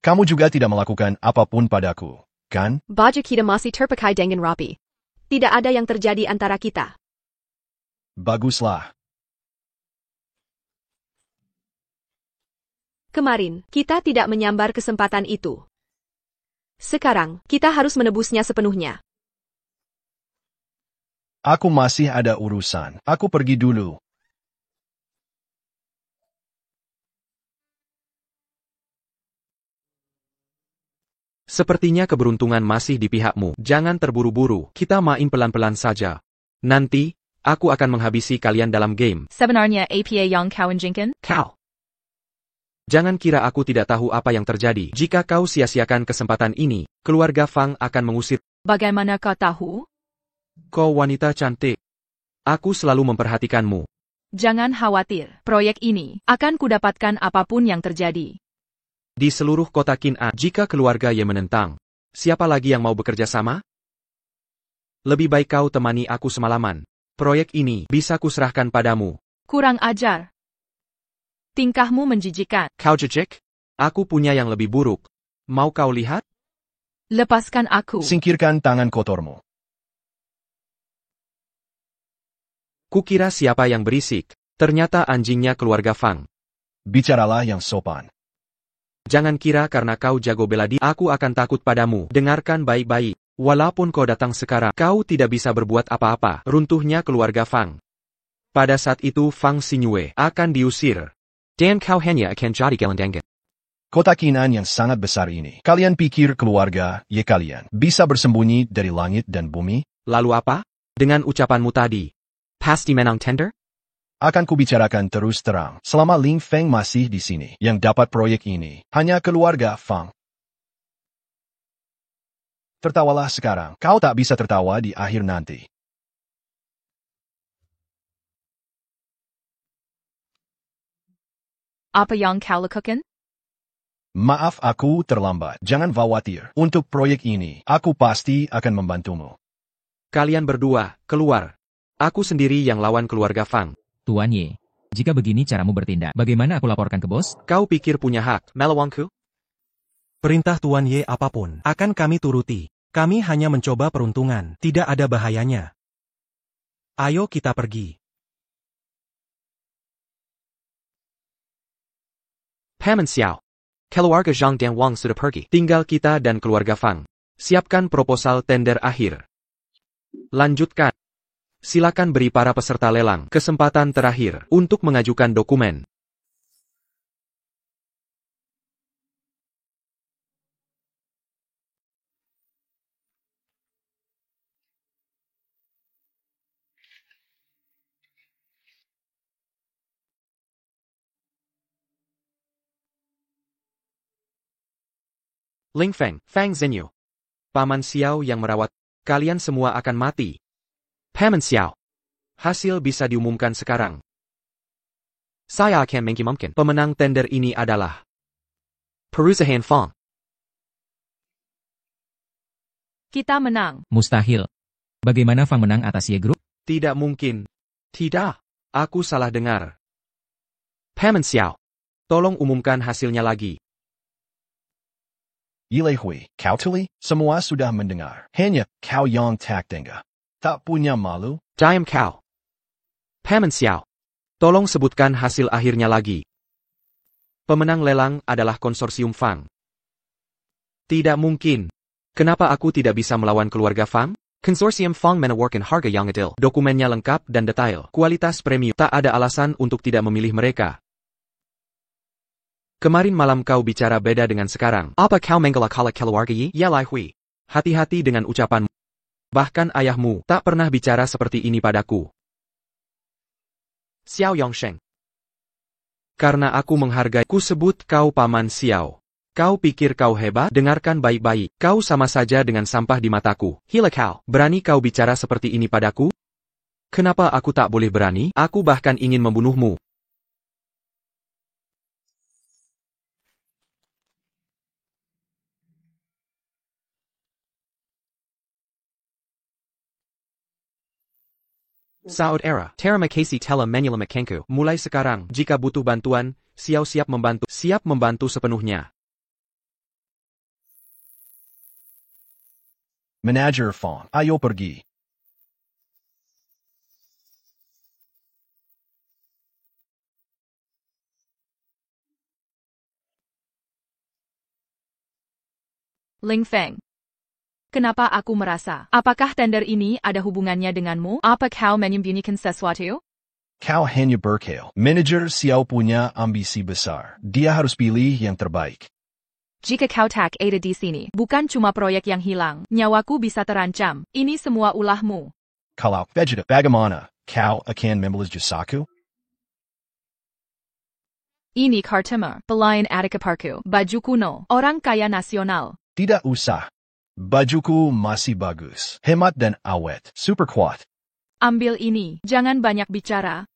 Kamu juga tidak melakukan apapun padaku, kan? Baju kita masih terpakai dengan rapi. Tidak ada yang terjadi antara kita. Baguslah. Kemarin, kita tidak menyambar kesempatan itu. Sekarang, kita harus menebusnya sepenuhnya. Aku masih ada urusan. Aku pergi dulu. Sepertinya keberuntungan masih di pihakmu. Jangan terburu-buru, kita main pelan-pelan saja. Nanti, aku akan menghabisi kalian dalam game. Sebenarnya apa yang kau inginkan? Kau. Jangan kira aku tidak tahu apa yang terjadi. Jika kau sia-siakan kesempatan ini, keluarga Fang akan mengusir. Bagaimana kau tahu? Kau wanita cantik. Aku selalu memperhatikanmu. Jangan khawatir, proyek ini akan kudapatkan apapun yang terjadi. Di seluruh kota Qin'an, jika keluarga Ye menentang, siapa lagi yang mau bekerja sama? Lebih baik kau temani aku semalaman. Proyek ini bisa kuserahkan padamu. Kurang ajar. Tingkahmu menjijikkan. Kau jejek? Aku punya yang lebih buruk. Mau kau lihat? Lepaskan aku. Singkirkan tangan kotormu. Kukira siapa yang berisik. Ternyata anjingnya keluarga Fang. Bicaralah yang sopan. Jangan kira karena kau jago bela diri, aku akan takut padamu. Dengarkan baik-baik. Walaupun kau datang sekarang, kau tidak bisa berbuat apa-apa. Runtuhnya keluarga Fang. Pada saat itu Fang Xinyu akan diusir. Dan kau hanya akan jadi gelandangan. Kota Qin'an yang sangat besar ini. Kalian pikir keluarga Ye kalian bisa bersembunyi dari langit dan bumi? Lalu apa? Dengan ucapanmu tadi, pasti menang tender? Akan kubicarakan terus terang. Selama Ling Feng masih di sini, yang dapat proyek ini hanya keluarga Fang. Tertawalah sekarang. Kau tak bisa tertawa di akhir nanti. Apa yang kau lakukan? Maaf aku terlambat. Jangan khawatir. Untuk proyek ini, aku pasti akan membantumu. Kalian berdua, keluar. Aku sendiri yang lawan keluarga Fang. Tuan Ye, jika begini caramu bertindak, bagaimana aku laporkan ke bos? Kau pikir punya hak, melawangku? Perintah Tuan Ye apapun, akan kami turuti. Kami hanya mencoba peruntungan, tidak ada bahayanya. Ayo kita pergi. Paman Xiao. Keluarga Zhang dan Wang sudah pergi. Tinggal kita dan keluarga Fang. Siapkan proposal tender akhir. Lanjutkan. Silakan beri para peserta lelang kesempatan terakhir untuk mengajukan dokumen. Ling Feng, Fang Zhenyu. Paman Xiao yang merawat, kalian semua akan mati. Paman Xiao. Hasil bisa diumumkan sekarang. Saya akan mengumumkan pemenang tender ini adalah Perusahaan Fang. Kita menang. Mustahil. Bagaimana Fang menang atas Ye Group? Tidak mungkin. Tidak. Aku salah dengar. Paman Xiao. Tolong umumkan hasilnya lagi. Yilei Hui, kau tuli, semua sudah mendengar. Hanya kau yang tak dengar. Tak punya malu? Diam kau. Paman Xiao. Tolong sebutkan hasil akhirnya lagi. Pemenang lelang adalah konsorsium Fang. Tidak mungkin. Kenapa aku tidak bisa melawan keluarga Fang? Konsorsium Fang menawarkan harga yang adil. Dokumennya lengkap dan detail. Kualitas premium. Tak ada alasan untuk tidak memilih mereka. Kemarin malam kau bicara beda dengan sekarang. Apa kau menggelak-gelak keluarga Yi? Ya Lai Hui. Hati-hati dengan ucapanmu. Bahkan ayahmu tak pernah bicara seperti ini padaku. Xiao Yongsheng. Karena aku menghargai, ku sebut kau Paman Xiao. Kau pikir kau hebat? Dengarkan baik-baik. Kau sama saja dengan sampah di mataku. Hila kau. Berani kau bicara seperti ini padaku? Kenapa aku tak boleh berani? Aku bahkan ingin membunuhmu. Saudara, terima kasih telah menyelamatkanku. Mulai sekarang, jika butuh bantuan, Xiao siap membantu sepenuhnya. Manager Fang, ayo pergi. Ling Feng. Kenapa aku merasa? Apakah tender ini ada hubungannya denganmu? Apa kau menyembunyikan sesuatu? Kau hanya berkhayal. Manager Xiao punya ambisi besar. Dia harus pilih yang terbaik. Jika kau tak ada di sini, bukan cuma proyek yang hilang, nyawaku bisa terancam. Ini semua ulahmu. Kalau Vegeta, bagaimana? Kau akan membalas jasaku? Ini Kartama, pelayan Attica Parku, baju kuno, orang kaya nasional. Tidak usah. Bajuku masih bagus. Hemat dan awet. Super kuat. Ambil ini, jangan banyak bicara.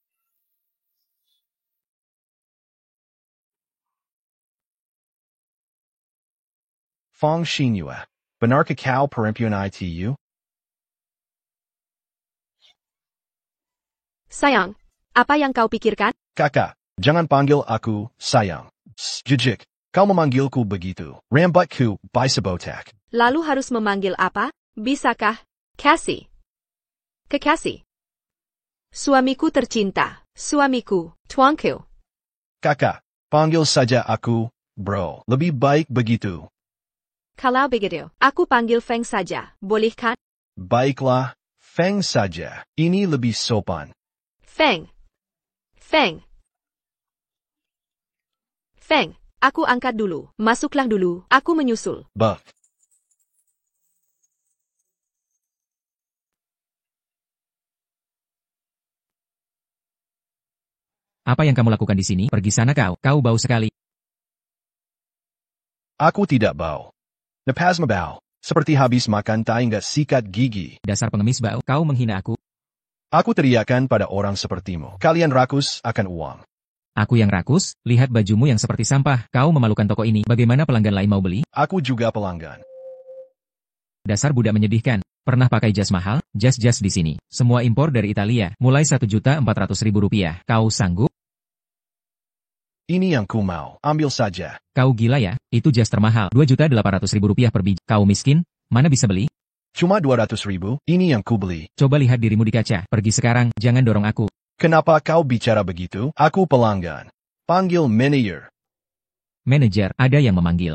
Fang Xinhua, benarkah kau perempuan ITU? Sayang, apa yang kau pikirkan? Kakak, jangan panggil aku sayang. Jijik, kau memanggilku begitu. Rambatku, Bisabotak. Lalu harus memanggil apa? Bisakah? Cassie. Kekasih. Suamiku tercinta. Suamiku, tuanku. Kakak, panggil saja aku, bro. Lebih baik begitu. Kalau begitu, aku panggil Feng saja, boleh kan? Baiklah, Feng saja. Ini lebih sopan. Feng. Feng. Feng, aku angkat dulu. Masuklah dulu, aku menyusul. Bak. Apa yang kamu lakukan di sini? Pergi sana kau. Kau bau sekali. Aku tidak bau. Napasma bau. Seperti habis makan tai nggak sikat gigi. Dasar pengemis bau. Kau menghina aku. Aku teriakan pada orang sepertimu. Kalian rakus akan uang. Aku yang rakus? Lihat bajumu yang seperti sampah. Kau memalukan toko ini. Bagaimana pelanggan lain mau beli? Aku juga pelanggan. Dasar budak menyedihkan. Pernah pakai jas mahal? Jas-jas di sini. Semua impor dari Italia. Mulai Rp1.400.000. Kau sanggup? Ini yang ku mau. Ambil saja. Kau gila ya? Itu jas termahal. Rp2.800.000 per biji. Kau miskin? Mana bisa beli? Cuma 200.000. Ini yang ku beli. Coba lihat dirimu di kaca. Pergi sekarang. Jangan dorong aku. Kenapa kau bicara begitu? Aku pelanggan. Panggil manajer. Manajer, ada yang memanggil.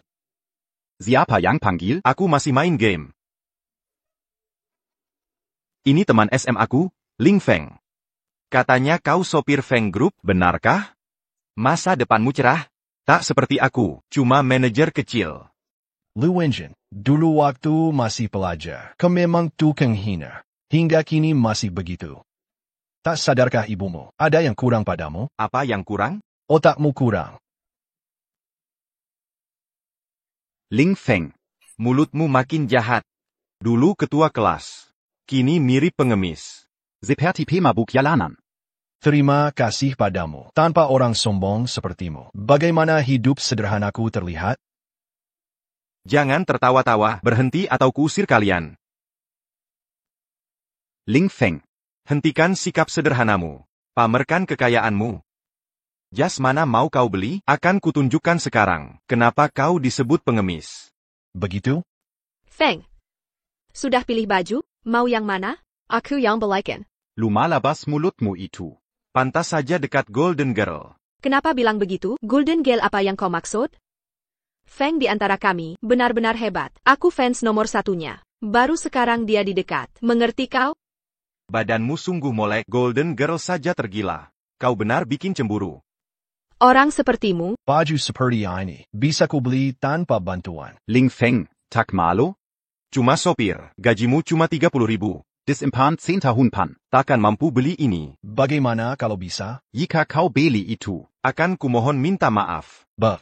Siapa yang panggil? Aku masih main game. Ini teman SM aku, Ling Feng. Katanya kau sopir Feng Group, benarkah? Masa depanmu cerah? Tak seperti aku, cuma manajer kecil. Lu Wenjin, dulu waktu masih pelajar, kau memang tukang hina. Hingga kini masih begitu. Tak sadarkah ibumu, ada yang kurang padamu? Apa yang kurang? Otakmu kurang. Ling Feng, mulutmu makin jahat. Dulu ketua kelas, kini mirip pengemis. Seperti pemabuk jalanan. Terima kasih padamu, tanpa orang sombong sepertimu. Bagaimana hidup sederhanaku terlihat? Jangan tertawa-tawa, berhenti atau kuusir kalian. Ling Feng, hentikan sikap sederhanamu. Pamerkan kekayaanmu. Jas mana mau kau beli? Akan kutunjukkan sekarang, kenapa kau disebut pengemis. Begitu? Feng, sudah pilih baju? Mau yang mana? Aku yang belikan. Lumalabas mulutmu itu. Pantas saja dekat Golden Girl. Kenapa bilang begitu? Golden Girl apa yang kau maksud? Feng di antara kami, benar-benar hebat. Aku fans nomor satunya. Baru sekarang dia di dekat. Mengerti kau? Badanmu sungguh molek, Golden Girl saja tergila. Kau benar bikin cemburu. Orang sepertimu, Baju seperti ini bisa kubeli tanpa bantuan. Ling Feng, tak malu? Cuma sopir, gajimu cuma 30.000. Des impan 10 tahun pan. Takkan mampu beli ini. Bagaimana kalau bisa? Jika kau beli itu, akan kumohon minta maaf. Buff.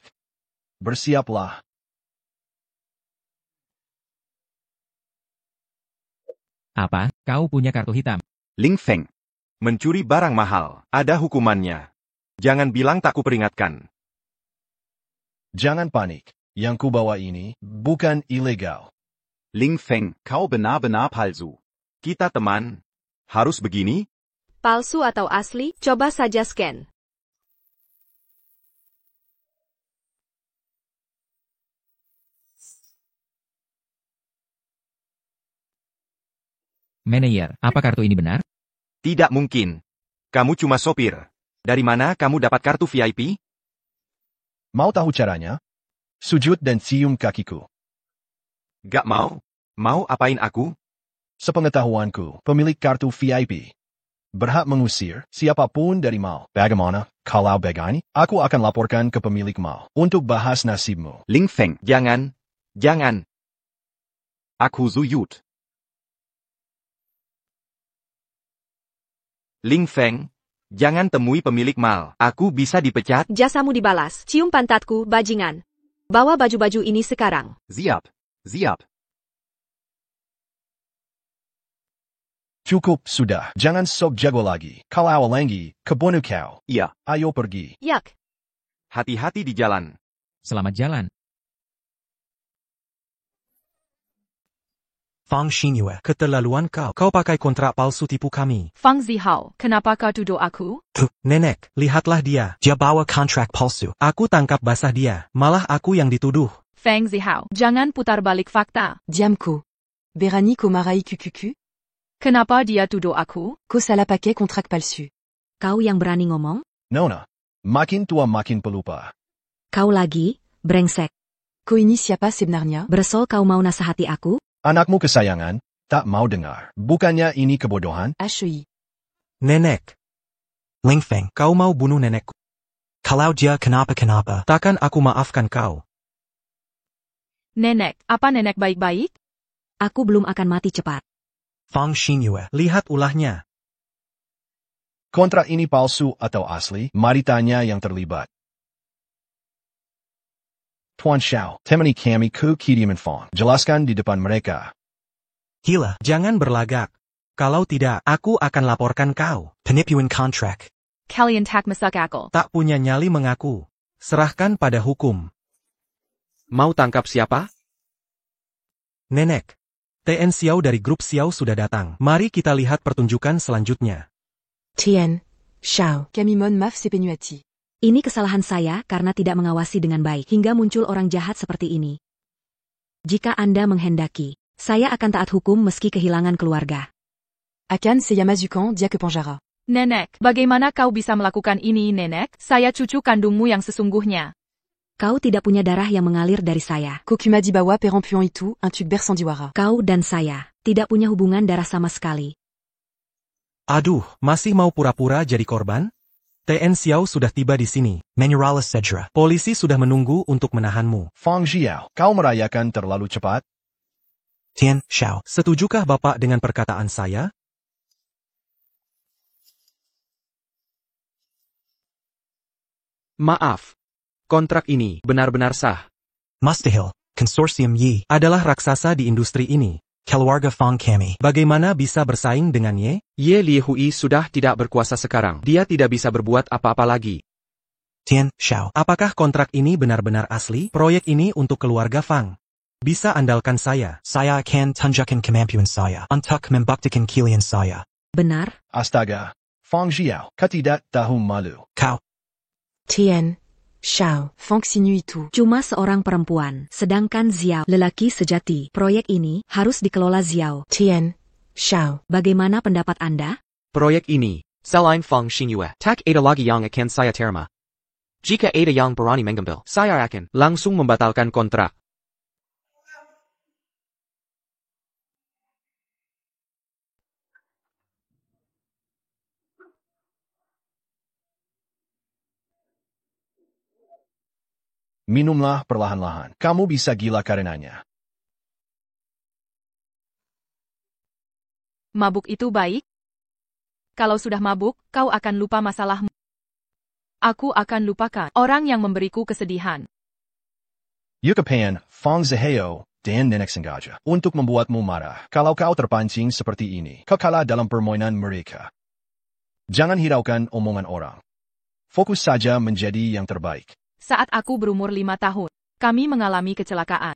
Bersiaplah. Apa? Kau punya kartu hitam? Ling Feng. Mencuri barang mahal, ada hukumannya. Jangan bilang tak kuperingatkan. Jangan panik. Yang kubawa ini bukan ilegal. Ling Feng, kau benar-benar palsu. Kita teman. Harus begini? palsu atau asli? Coba saja scan. Manajer, apa kartu ini benar? Tidak mungkin. Kamu cuma sopir. Dari mana kamu dapat kartu VIP? Mau tahu caranya? Sujud dan cium kakiku. Gak mau. Mau apain aku? Sepengetahuanku, pemilik kartu VIP berhak mengusir siapapun dari mall. Bagaimana? Kalau begini, aku akan laporkan ke pemilik mall untuk bahas nasibmu. Ling Feng, jangan. Jangan. Aku zuyut. Ling Feng, jangan temui pemilik mall. Aku bisa dipecat? Jasamu dibalas. Cium pantatku, bajingan. Bawa baju-baju ini sekarang. Siap. Siap. Cukup sudah. Jangan sok jago lagi. Kalau lagi, kebunuh kau. Iya. Ayo pergi. Yak. Hati-hati di jalan. Selamat jalan. Fang Xingyue, keterlaluan kau. Kau pakai kontrak palsu tipu kami. Fang Zihao, kenapa kau tuduh aku? Tuh, nenek, lihatlah dia. Dia bawa kontrak palsu. Aku tangkap basah dia. Malah aku yang dituduh. Fang Zihao, jangan putar balik fakta. Diamco. Véronique Omarai QQQ. Kenapa dia tuduh aku? Kau salah pakai kontrak palsu. Kau yang berani ngomong? Nona, makin tua makin pelupa. Kau lagi, brengsek. Kau ini siapa sebenarnya? Bersol kau mau nasihati aku? Anakmu kesayangan, tak mau dengar. Bukannya ini kebodohan? HEI. Nenek, Ling Feng, kau mau bunuh nenekku. kalau dia kenapa-kenapa, Takkan aku maafkan kau. Nenek, apa nenek baik-baik? Aku belum akan mati cepat. Fang Xingyue, Lihat ulahnya. Kontrak ini palsu atau asli? Mari tanya yang terlibat. Tuan Xiao, temani kami ke Kediaman Fang. Jelaskan di depan mereka. Gila, Jangan berlagak. Kalau tidak, aku akan laporkan kau. penipuan kontrak. Kalian tak masuk akal. Tak punya nyali mengaku. Serahkan pada hukum. Mau tangkap siapa? Nenek. TN Xiao dari grup Xiao sudah datang. Mari kita lihat pertunjukan selanjutnya. Tien. Xiao. Kamimon Maf Sepenuati. Ini kesalahan saya karena tidak mengawasi dengan baik hingga muncul orang jahat seperti ini. Jika Anda menghendaki, saya akan taat hukum meski kehilangan keluarga. Akan Seyamazukan Dia Kepanjara. Nenek, bagaimana kau bisa melakukan ini, Nenek? Saya cucu kandungmu yang sesungguhnya. Kau tidak punya darah yang mengalir dari saya. Kokuma Dibawa Perempuan itu, un tuk bersandiwara. Kau dan saya tidak punya hubungan darah sama sekali. Aduh, masih mau pura-pura jadi korban? TN Xiao sudah tiba di sini. Manuralis Sedra. Polisi sudah menunggu untuk menahanmu. Fang Xiao, kau merayakan terlalu cepat? Tien, Xiao. Setujukah Bapak dengan perkataan saya? Maaf. Kontrak ini benar-benar sah. Mustahil. Consortium Yi. Adalah raksasa di industri ini. Keluarga Fang Kami. Bagaimana bisa bersaing dengan Ye? Ye Liehui sudah tidak berkuasa sekarang. Dia tidak bisa berbuat apa-apa lagi. Tien, Xiao. Apakah kontrak ini benar-benar asli? Proyek ini untuk keluarga Fang. Bisa andalkan saya. Saya akan tunjukkan kemampuan saya untuk membuktikan kalian saya. Benar? Astaga, Fang Xiao, kau tidak tahu malu. Kau. Tien. Xiao. Fang Xinyu itu. Cuma seorang perempuan, sedangkan Xiao lelaki sejati. Proyek ini harus dikelola Xiao. Tien. Xiao. Bagaimana pendapat Anda? Proyek ini, selain Fang Xingyue, tak ada lagi yang akan saya terima. Jika ada yang berani mengambil, saya akan langsung membatalkan kontrak. Minumlah perlahan-lahan. Kamu bisa gila karenanya. Mabuk itu baik? Kalau sudah mabuk, kau akan lupa masalahmu. Aku akan lupakan orang yang memberiku kesedihan. Yukapan, Fong Zaheo, dan Nenek sengaja untuk membuatmu marah. Kalau kau terpancing seperti ini, kau kalah dalam permainan mereka. Jangan hiraukan omongan orang. Fokus saja menjadi yang terbaik. Saat aku berumur 5 tahun, kami mengalami kecelakaan.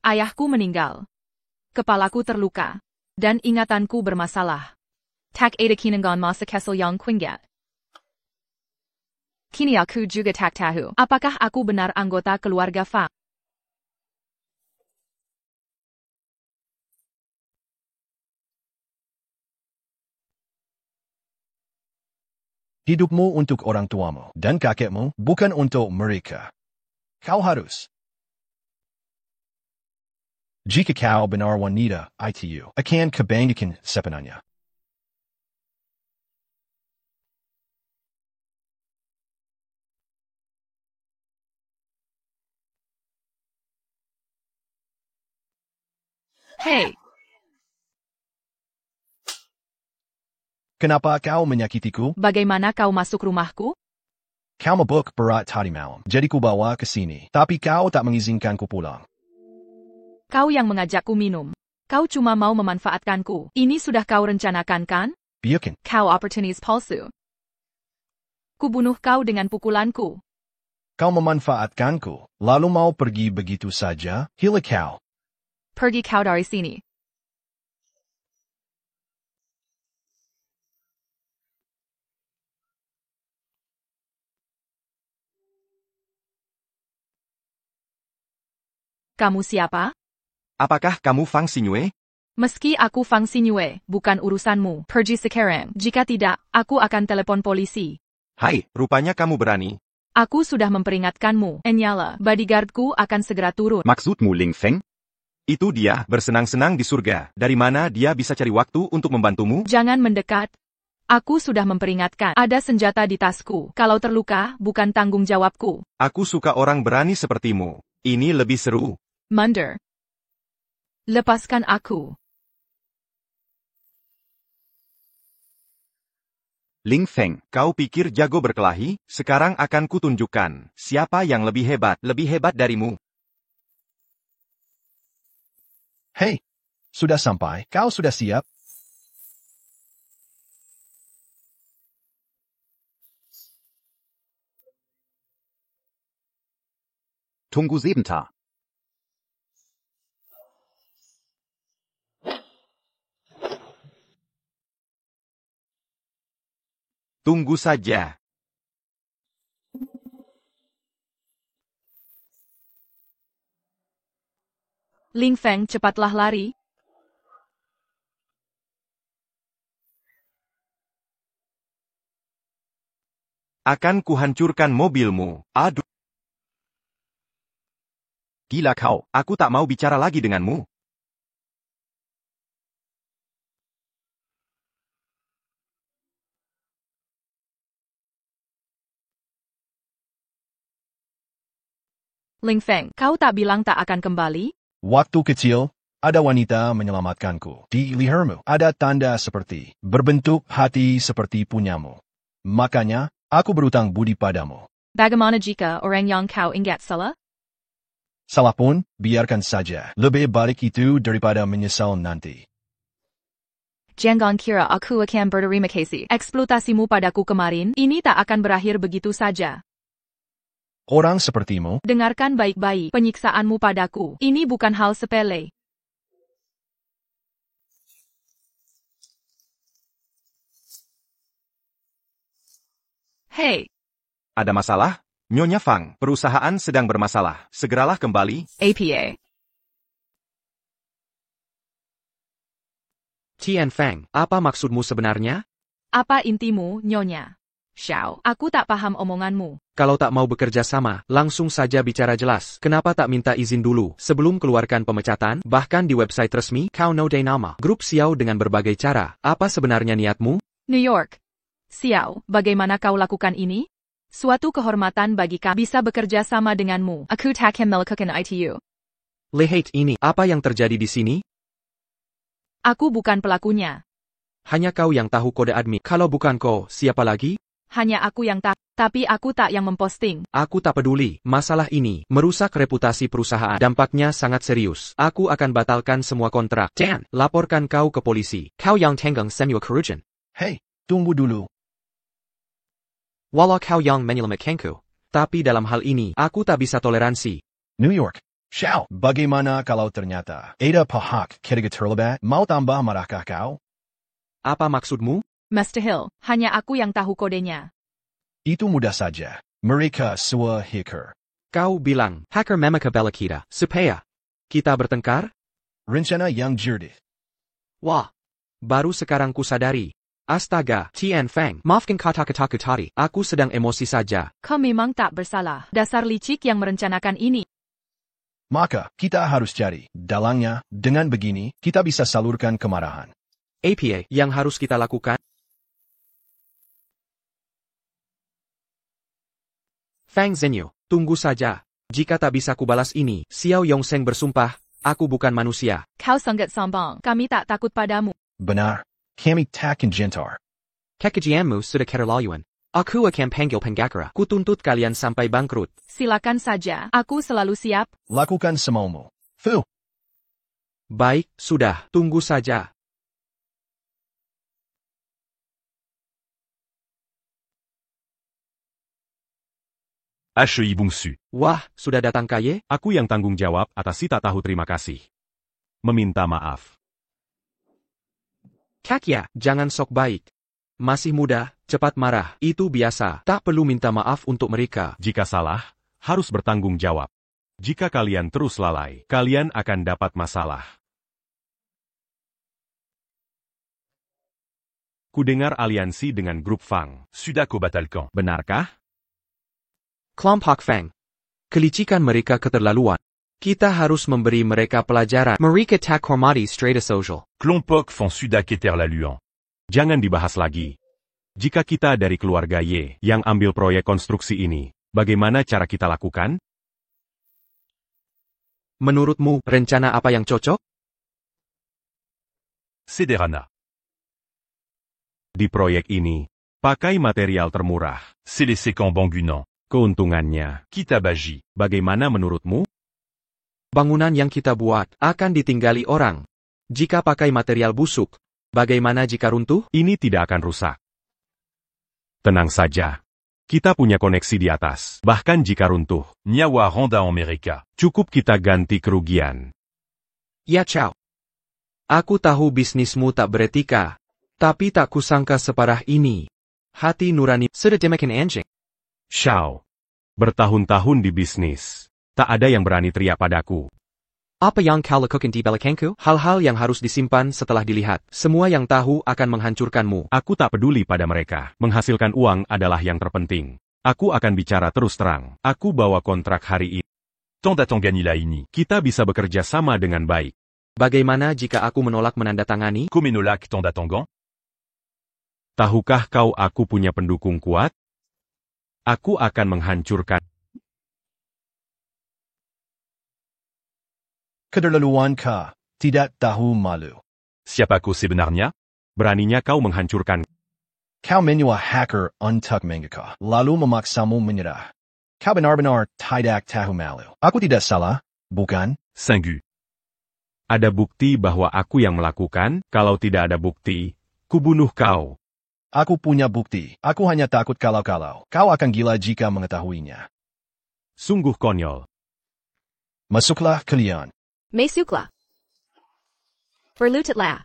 Ayahku meninggal. Kepalaku terluka. Dan ingatanku bermasalah. Tak ada kinangan masa kecil yang kuingat. Kini aku juga tak tahu. Apakah aku benar anggota keluarga Fang? Hidupmu untuk orang tuamu dan kakekmu, bukan untuk mereka. Kau harus. Jika kau benar wanita, itu akan kebanggakan sepenuhnya. Hey! Kenapa kau menyakitiku? Bagaimana kau masuk rumahku? Kau mabuk berat tadi malam, jadi ku bawa ke sini. Tapi kau tak mengizinkanku pulang. Kau yang mengajakku minum. Kau cuma mau memanfaatkanku. Ini sudah kau rencanakan kan? Biarkan. Kau opportunis palsu. Kubunuh kau dengan pukulanku. Kau memanfaatkanku, lalu mau pergi begitu saja? Gila kau. Pergi kau dari sini. Kamu siapa? Apakah kamu Fang Xingyue? Meski aku Fang Xingyue, bukan urusanmu. Pergi sekarang. Jika tidak, aku akan telepon polisi. Hai, rupanya kamu berani. Aku sudah memperingatkanmu. Enyala, bodyguardku akan segera turun. Maksudmu Ling Feng? Itu dia, bersenang-senang di surga. Dari mana dia bisa cari waktu untuk membantumu? Jangan mendekat. Aku sudah memperingatkan. Ada senjata di tasku. Kalau terluka, bukan tanggung jawabku. Aku suka orang berani sepertimu. Ini lebih seru. Mundur. Lepaskan aku. Ling Feng, kau pikir jago berkelahi? Sekarang akan kutunjukkan siapa yang lebih hebat darimu. Hei, sudah sampai. Kau sudah siap? Tunggu sebentar. Tunggu saja. Ling Feng, cepatlah lari. Akan kuhancurkan mobilmu. Aduh. Gila kau, aku tak mau bicara lagi denganmu. Ling Feng, kau tak bilang tak akan kembali? Waktu kecil, ada wanita menyelamatkanku. Di lehermu ada tanda seperti berbentuk hati seperti punyamu. Makanya, aku berutang budi padamu. Bagaimana jika orang yang kau ingat salah? Salah pun, biarkan saja. Lebih baik itu daripada menyesal nanti. Jangan kira aku akan berterima kasih. Eksploitasimu padaku kemarin, ini tak akan berakhir begitu saja. Orang sepertimu, Dengarkan baik-baik penyiksaanmu padaku. Ini bukan hal sepele. Hei, Ada masalah? Nyonya Fang, perusahaan sedang bermasalah. Segeralah kembali. APA. Tian Fang, apa maksudmu sebenarnya? Apa intimu, Nyonya? Xiao, aku tak paham omonganmu. Kalau tak mau bekerja sama, langsung saja bicara jelas. Kenapa tak minta izin dulu sebelum keluarkan pemecatan? Bahkan di website resmi, kau no nama grup Xiao dengan berbagai cara. Apa sebenarnya niatmu? New York. Xiao, bagaimana kau lakukan ini? Suatu kehormatan bagi kami bisa bekerja sama denganmu. Aku takkan melakukan itu. Lihat ini, apa yang terjadi di sini? Aku bukan pelakunya. Hanya kau yang tahu kode admin. Kalau bukan kau, siapa lagi? Hanya aku yang tak, tapi aku tak yang memposting. Aku tak peduli. Masalah ini merusak reputasi perusahaan. Dampaknya sangat serius. Aku akan batalkan semua kontrak. Dan laporkan kau ke polisi. Kau yang tenggang semua kerugian. Hei, tunggu dulu. Walau kau yang menyelamatkanku. Tapi dalam hal ini, aku tak bisa toleransi. New York. Xiao, bagaimana kalau ternyata ada pihak ketiga terlibat? Mau tambah marahkah kau? Apa maksudmu? Mr. Hill, hanya aku yang tahu kodenya. Itu mudah saja. Mereka semua hacker. Kau bilang, hacker memecah bela kita, supaya kita bertengkar? Rencana yang cerdik. Wah, baru sekarang ku sadari. Astaga, Tian Fang, maafkan kata-kataku tadi, aku sedang emosi saja. Kau memang tak bersalah. Dasar licik yang merencanakan ini. Maka, kita harus cari dalangnya. Dengan begini, kita bisa salurkan kemarahan. APA, yang harus kita lakukan? Fang Zhenyu, tunggu saja. Jika tak bisa kubalas ini, Xiao Yongsheng bersumpah, aku bukan manusia. Kau sangat sombong. Kami tak takut padamu. Benar, kami takkan gentar. Kekejianmu sudah keterlaluan. Aku akan panggil pengacara. Kutuntut kalian sampai bangkrut. Silakan saja. Aku selalu siap. Lakukan semaumu. Fu. Baik, sudah. Tunggu saja. HEI Bungsu. Wah, sudah datang Kaye? Aku yang tanggung jawab atas si tak tahu terima kasih. Meminta maaf. Kakya, jangan sok baik. Masih muda, cepat marah. Itu biasa. Tak perlu minta maaf untuk mereka. Jika salah, harus bertanggung jawab. Jika kalian terus lalai, kalian akan dapat masalah. Kudengar aliansi dengan grup Fang. Sudako Batalkan. Benarkah? Kelompok Fang. Kelicikan mereka keterlaluan. Kita harus memberi mereka pelajaran. Mereka tak hormati strata social. Kelompok Fang Sudak Keterlaluan. Jangan dibahas lagi. Jika kita dari keluarga Y yang ambil proyek konstruksi ini, bagaimana cara kita lakukan? Menurutmu, rencana apa yang cocok? Sederhana. Di proyek ini, pakai material termurah. C'est les séquents Bangunan. Keuntungannya, Kita baji. bagaimana menurutmu? Bangunan yang kita buat akan ditinggali orang. Jika pakai material busuk, bagaimana jika runtuh? Ini tidak akan rusak. Tenang saja. Kita punya koneksi di atas. Bahkan jika runtuh, Nyawa Honda Amerika. cukup kita ganti kerugian. Ya Chow. Aku tahu bisnismu tak beretika. Tapi tak kusangka separah ini. Hati nurani sudah demikian anjing. Xiao. Bertahun-tahun di bisnis. Tak ada yang berani teriak padaku. Apa yang kau lakukan di belakangku? Hal-hal yang harus disimpan setelah dilihat. Semua yang tahu akan menghancurkanmu. Aku tak peduli pada mereka. Menghasilkan uang adalah yang terpenting. Aku akan bicara terus terang. Aku bawa kontrak hari ini. Tandatangani ini. Kita bisa bekerja sama dengan baik. Bagaimana jika aku menolak menandatangani? Komenolak Tandatangan. Tahukah kau aku punya pendukung kuat? Aku akan menghancurkan. Keterlaluan ka, tidak tahu malu. Siapa kau sebenarnya? Beraninya kau menghancurkan. Kau menyua hacker untuk mengaka, lalu memaksamu menyerah. Kau benar-benar tidak tahu malu. Aku tidak salah, bukan? Singgu. Ada bukti bahwa aku yang melakukan. Kalau tidak ada bukti, kubunuh kau. Aku punya bukti. Aku hanya takut kalau kau akan gila jika mengetahuinya. Sungguh konyol. Masuklah kalian. Masuklah. Berlututlah.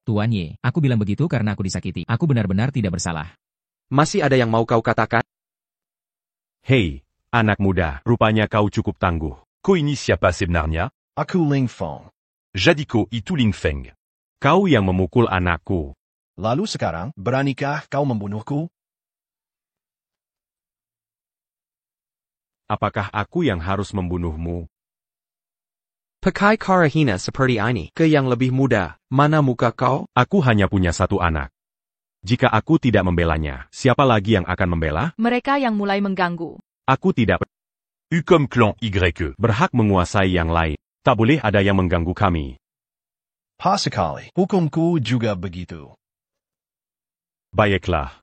Tuan Ye, aku bilang begitu karena aku disakiti. Aku benar-benar tidak bersalah. Masih ada yang mau kau katakan? Hei, anak muda, rupanya kau cukup tangguh. Ko ini siapa sebenarnya? Aku Ling Feng. Jadiko itu Ling Feng. Kau yang memukul anakku. Lalu sekarang, beranikah kau membunuhku? Apakah aku yang harus membunuhmu? Pakai cara hina seperti ini. Ke yang lebih muda, mana muka kau? Aku hanya punya satu anak. Jika aku tidak membelanya, siapa lagi yang akan membela? Mereka yang mulai mengganggu. Aku tidak U comme clan YE. berhak menguasai yang lain. Tak boleh ada yang mengganggu kami. Pas sekali, hukumku juga begitu. Baiklah.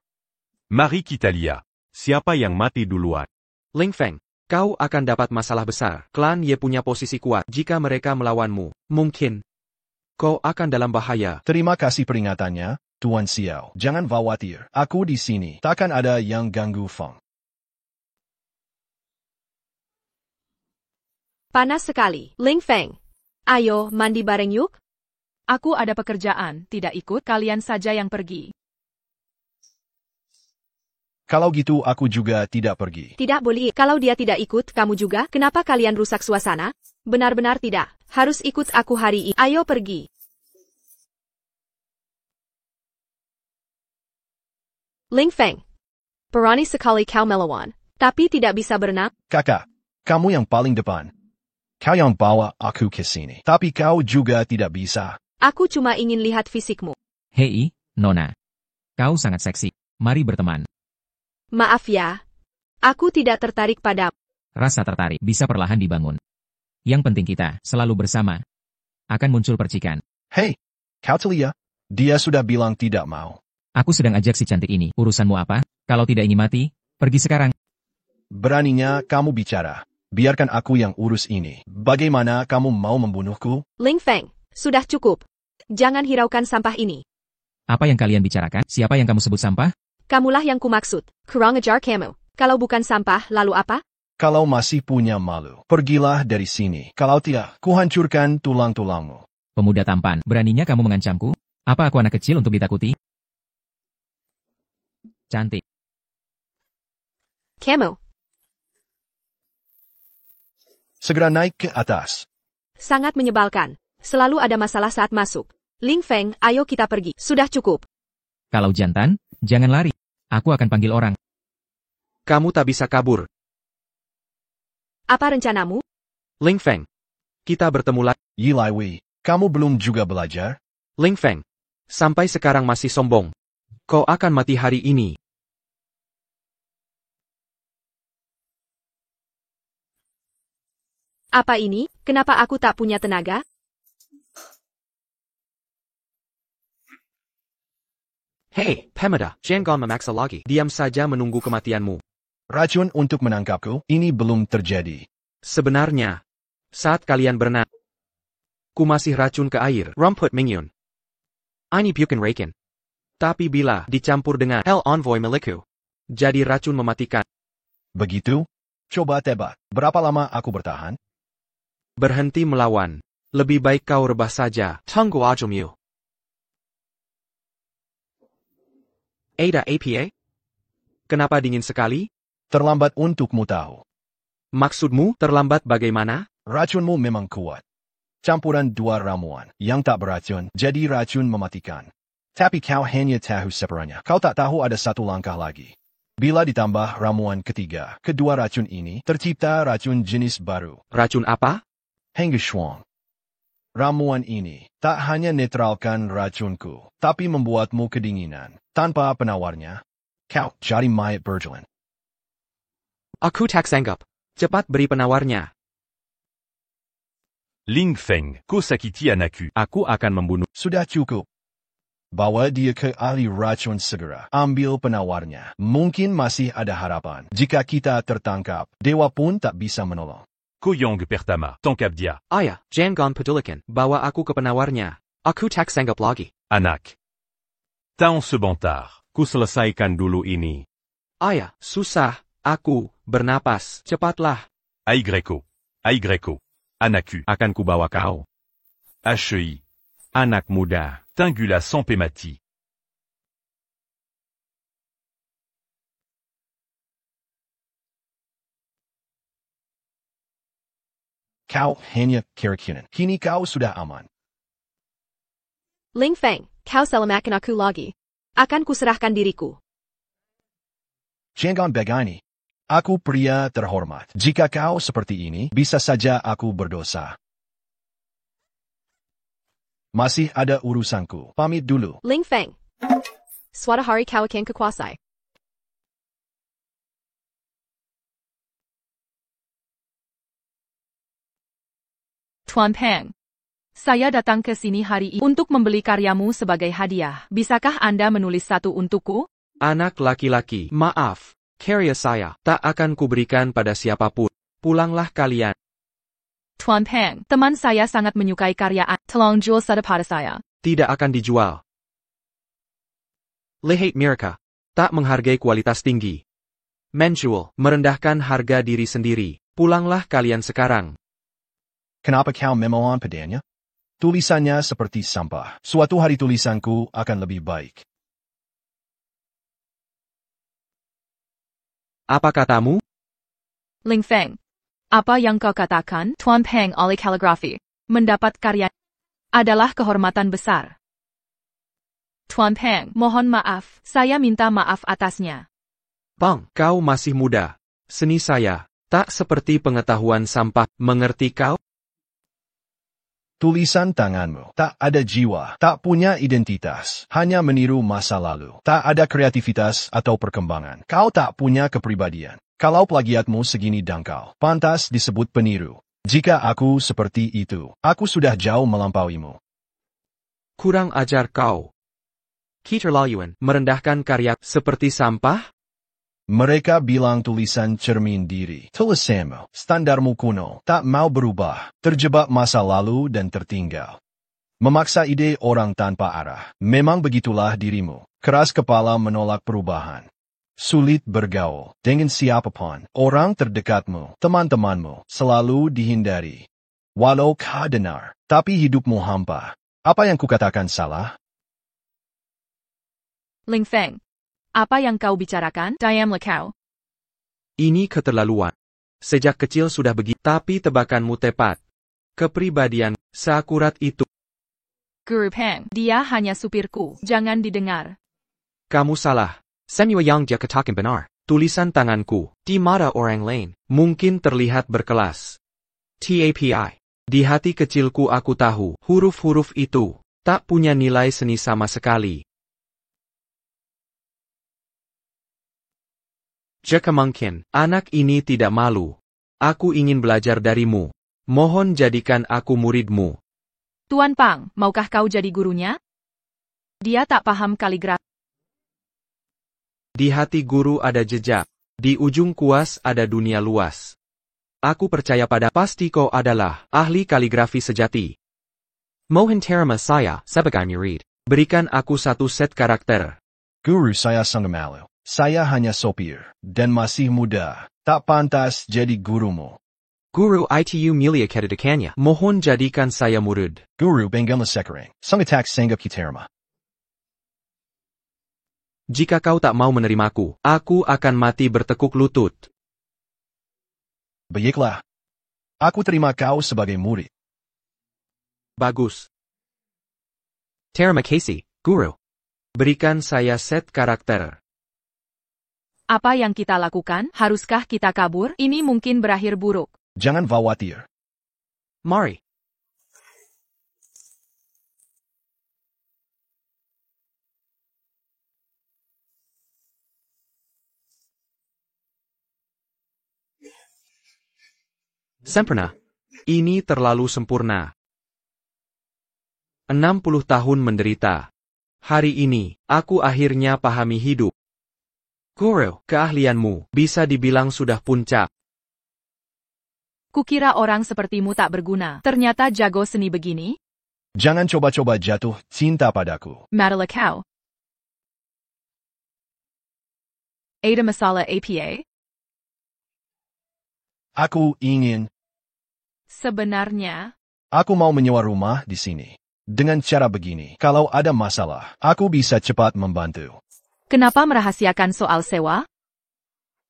Mari kita lihat. Siapa yang mati duluan? Ling Feng, kau akan dapat masalah besar. Klan Ye punya posisi kuat. Jika mereka melawanmu, mungkin kau akan dalam bahaya. Terima kasih peringatannya, Tuan Xiao. Jangan khawatir, aku di sini. Takkan ada yang ganggu Feng. Panas sekali. Ling Feng. Ayo, mandi bareng yuk. Aku ada pekerjaan, tidak ikut, kalian saja yang pergi. Kalau gitu aku juga tidak pergi. Tidak boleh. Kalau dia tidak ikut, kamu juga. Kenapa kalian rusak suasana? Benar-benar tidak. Harus ikut aku hari ini. Ayo pergi. Ling Feng. Berani sekali kau melawan. Tapi tidak bisa berenang. Kakak, kamu yang paling depan. Kau yang bawa aku ke sini. Tapi kau juga tidak bisa. Aku cuma ingin lihat fisikmu. Hei, Nona. Kau sangat seksi. Mari berteman. Maaf ya. Aku tidak tertarik padamu. Rasa tertarik bisa perlahan dibangun. Yang penting kita selalu bersama. Akan muncul percikan. Hei, kau telia. Dia sudah bilang tidak mau. Aku sedang ajak si cantik ini. Urusanmu apa? Kalau tidak ingin mati, pergi sekarang. Beraninya kamu bicara. Biarkan aku yang urus ini. Bagaimana kamu mau membunuhku? Ling Feng, sudah cukup. Jangan hiraukan sampah ini. Apa yang kalian bicarakan? Siapa yang kamu sebut sampah? Kamulah yang kumaksud. Kurang ajar kamu. Kalau bukan sampah, lalu apa? Kalau masih punya malu, pergilah dari sini. Kalau tidak, kuhancurkan tulang-tulangmu. Pemuda tampan, beraninya kamu mengancamku? Apa aku anak kecil untuk ditakuti? Cantik. Kamu. Segera naik ke atas. Sangat menyebalkan. Selalu ada masalah saat masuk. Ling Feng, ayo kita pergi. Sudah cukup. Kalau jantan, jangan lari. Aku akan panggil orang. Kamu tak bisa kabur. Apa rencanamu? Ling Feng, kita bertemu lagi. Yi Laiwi, kamu belum juga belajar? Ling Feng, sampai sekarang masih sombong. Kau akan mati hari ini. Apa ini? Kenapa aku tak punya tenaga? Hei, Pemeda, jangan memaksa lagi. Diam saja menunggu kematianmu. Racun untuk menangkapku, ini belum terjadi. Sebenarnya, saat kalian berenang, ku masih racun ke air. Rumput Mingyun. Ini bukan racun. Tapi bila dicampur dengan Hell Envoy milikku, jadi racun mematikan. Begitu? Coba tebak, berapa lama aku bertahan? Berhenti melawan. Lebih baik kau rebah saja. Tunggu ajamu. Ada APA? Kenapa dingin sekali? Terlambat untukmu tahu. Maksudmu terlambat bagaimana? Racunmu memang kuat. Campuran dua ramuan yang tak beracun, jadi racun mematikan. Tapi kau hanya tahu separuhnya. Kau tak tahu ada satu langkah lagi. Bila ditambah ramuan ketiga, kedua racun ini tercipta racun jenis baru. Racun apa? Hengge Shuang. Ramuan ini tak hanya netralkan racunku, tapi membuatmu kedinginan. Tanpa penawarnya, kau jadi mayat berjalan. Aku tak sanggup. Cepat beri penawarnya. Ling Feng, Kosakiti Anaku. Aku akan membunuh. Sudah cukup. Bawa dia ke ahli racun segera. Ambil penawarnya. Mungkin masih ada harapan. Jika kita tertangkap, dewa pun tak bisa menolong. Koyong Pertama, Tankabdia. Ayah, jangan pedulikan. Bawa aku ke penawarnya. Aku tak sanggup lagi. Anak. Taon sebentar. Ku selesaikan dulu ini. Ayah, susah. Aku bernapas. Cepatlah. Aigreko. Aigreko. Anaku. Akan kubawa kau. HEI. Anak muda. Tingula Sampemati. Kau hanya keracunan. Kini kau sudah aman. Ling Feng, kau selamatkan aku lagi. Akan kuserahkan diriku. Jangan begini. Aku pria terhormat. Jika kau seperti ini, bisa saja aku berdosa. Masih ada urusanku. Pamit dulu. Ling Feng. Suatu hari kau akan kekuasai. Tuan Peng, saya datang ke sini hari ini untuk membeli karyamu sebagai hadiah. Bisakah Anda menulis satu untukku? Anak laki-laki, maaf, karya saya tak akan kuberikan pada siapapun. Pulanglah kalian. Tuan Peng, teman saya sangat menyukai karya Anda. Tolong jual satu pada saya. Tidak akan dijual. Lihat mereka, tak menghargai kualitas tinggi. Menjual, merendahkan harga diri sendiri. Pulanglah kalian sekarang. Kenapa kau memohon padanya? Tulisannya seperti sampah. Suatu hari tulisanku akan lebih baik. Apa katamu? Ling Feng, apa yang kau katakan? Tuan Peng oleh kaligrafi. Mendapat karya adalah kehormatan besar. Tuan Peng, mohon maaf, saya minta maaf atasnya. Bang, kau masih muda. Seni saya tak seperti pengetahuan sampah, mengerti kau? Tulisan tanganmu tak ada jiwa, tak punya identitas, hanya meniru masa lalu. Tak ada kreativitas atau perkembangan. Kau tak punya kepribadian. Kalau plagiatmu segini dangkal, pantas disebut peniru. Jika aku seperti itu, aku sudah jauh melampauimu. Kurang ajar kau. Keterlaluan, merendahkan karya seperti sampah? Mereka bilang tulisan cermin diri. Tulisanmu, standarmu kuno, tak mau berubah, terjebak masa lalu dan tertinggal. Memaksa ide orang tanpa arah. Memang begitulah dirimu. Keras kepala menolak perubahan. Sulit bergaul dengan siapapun. Orang terdekatmu, teman-temanmu, selalu dihindari. Walau kau dengar, tapi hidupmu hampa. Apa yang kukatakan salah? Ling Feng, apa yang kau bicarakan? Diamlah kau. Ini keterlaluan. Sejak kecil sudah begitu, tapi tebakanmu tepat. Kepribadian, seakurat itu. Guru Peng, dia hanya supirku, jangan didengar. Kamu salah. Semua yang dia katakan benar. Tulisan tanganku, di mata orang lain, mungkin terlihat berkelas. Tapi, di hati kecilku aku tahu, huruf-huruf itu, tak punya nilai seni sama sekali. Jika mungkin, anak ini tidak malu. Aku ingin belajar darimu. Mohon jadikan aku muridmu. Tuan Pang, maukah kau jadi gurunya? Dia tak paham kaligrafi. Di hati guru ada jejak. Di ujung kuas ada dunia luas. Aku percaya pada pasti kau adalah ahli kaligrafi sejati. Mohon terima saya sebagai murid. Berikan aku satu set karakter. Guru saya sangat malu. Saya hanya sopir, dan masih muda, tak pantas jadi gurumu. Guru itu mulia kedudukannya. Mohon jadikan saya murid. Guru bengkelnya sekarang, sangat sanggap diterima. Jika kau tak mau menerimaku, aku akan mati bertekuk lutut. Baiklah. Aku terima kau sebagai murid. Bagus. Terima kasih, Guru. Berikan saya set karakter. Apa yang kita lakukan? Haruskah kita kabur? Ini mungkin berakhir buruk. Jangan khawatir. Mari. Sempurna. Ini terlalu sempurna. 60 tahun menderita. Hari ini, aku akhirnya pahami hidup. Guru, keahlianmu bisa dibilang sudah puncak. Kukira orang sepertimu tak berguna. Ternyata jago seni begini. Jangan coba-coba jatuh cinta padaku. Madalah kau. Ada masalah apa? Aku ingin. Sebenarnya. Aku mau menyewa rumah di sini. Dengan cara begini, kalau ada masalah, aku bisa cepat membantu. Kenapa merahasiakan soal sewa?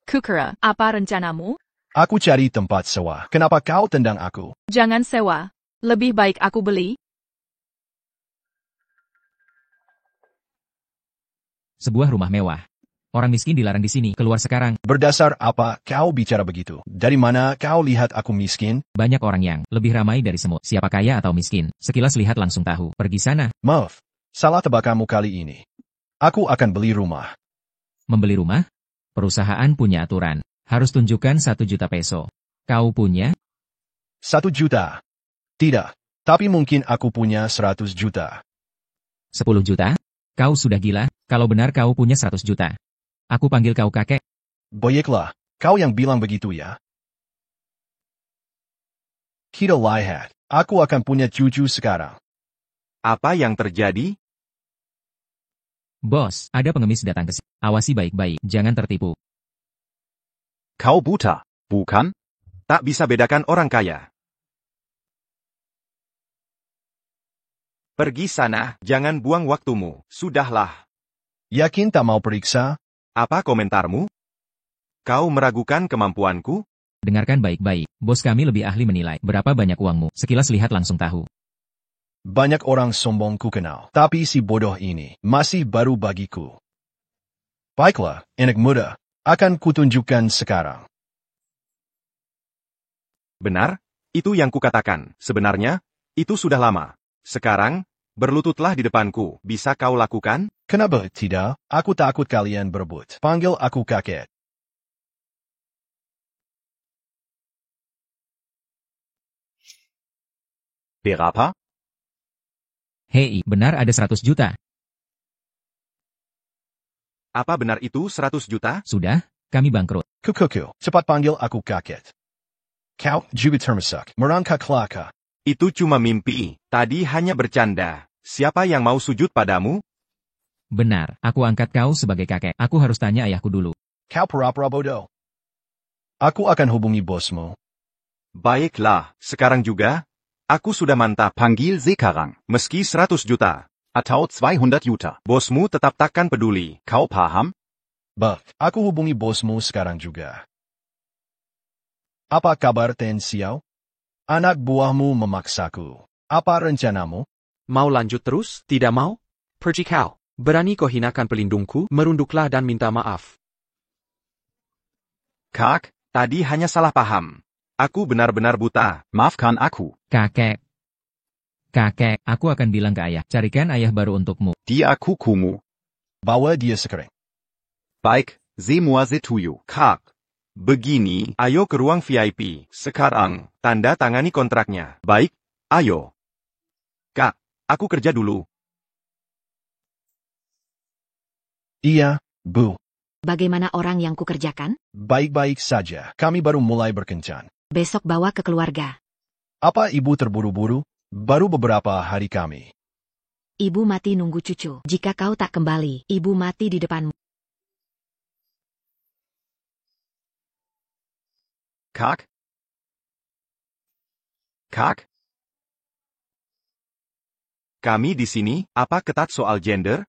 Kukira, apa rencanamu? Aku cari tempat sewa. Kenapa kau tendang aku? Jangan sewa. Lebih baik aku beli. Sebuah rumah mewah. Orang miskin dilarang di sini, keluar sekarang. Berdasar apa kau bicara begitu? Dari mana kau lihat aku miskin? Banyak orang yang lebih ramai dari semut. Siapa kaya atau miskin? Sekilas lihat langsung tahu. Pergi sana. Maaf, salah tebakanmu kali ini. Aku akan beli rumah. Membeli rumah? Perusahaan punya aturan. Harus tunjukkan 1 juta peso. Kau punya? 1 juta. Tidak. Tapi mungkin aku punya 100 juta. 10 juta? Kau sudah gila, kalau benar kau punya 100 juta. Aku panggil kau kakek. Baiklah, kau yang bilang begitu ya. Kita lihat, aku akan punya cucu sekarang. Apa yang terjadi? Bos, ada pengemis datang ke sini. Awasi baik-baik, jangan tertipu. Kau buta, bukan? Tak bisa bedakan orang kaya. Pergi sana, jangan buang waktumu, sudahlah. Yakin tak mau periksa? Apa komentarmu? Kau meragukan kemampuanku? Dengarkan baik-baik, bos kami lebih ahli menilai berapa banyak uangmu. Sekilas lihat langsung tahu. Banyak orang sombong ku kenal, tapi si bodoh ini masih baru bagiku. Baiklah, anak muda, akan kutunjukkan sekarang. Benar, itu yang kukatakan. Sebenarnya, itu sudah lama. Sekarang, berlututlah di depanku. Bisa kau lakukan? Kenapa tidak? Aku takut kalian berebut. Panggil aku kakek. Berapa? Hei, benar ada 100 juta. Apa benar itu 100 juta? Sudah, kami bangkrut. Kukuku, cepat panggil aku kakek. Kau juga termasuk merangkak kelaka. Itu cuma mimpi, tadi hanya bercanda. Siapa yang mau sujud padamu? Benar, aku angkat kau sebagai kakek. Aku harus tanya ayahku dulu. Kau pura-pura bodoh. Aku akan hubungi bosmu. Baiklah, sekarang juga. Aku sudah mantap. Panggil sekarang. Meski 100 juta. Atau 200 juta. Bosmu tetap takkan peduli. Kau paham? Bah, aku hubungi bosmu sekarang juga. Apa kabar Ten Xiao? Anak buahmu memaksaku. Apa rencanamu? Mau lanjut terus? Tidak mau? Pergi kau. Berani kau hinakan pelindungku? Merunduklah dan minta maaf. Kak, tadi hanya salah paham. Aku benar-benar buta. Maafkan aku. Kakek. Kakek, aku akan bilang ke ayah. Carikan ayah baru untukmu. Dia kukumu. Bawa dia sekarang. Baik, Semua setuju. Kak. Begini, ayo ke ruang VIP. Sekarang, tanda tangani kontraknya. Baik, ayo. Kak, aku kerja dulu. Iya, Bu. Bagaimana orang yang kukerjakan? Baik-baik saja. Kami baru mulai berkencan. Besok bawa ke keluarga. Apa ibu terburu-buru? Baru beberapa hari kami. Ibu mati nunggu cucu. Jika kau tak kembali, ibu mati di depanmu. Kak? Kak? Kami di sini, apa ketat soal gender?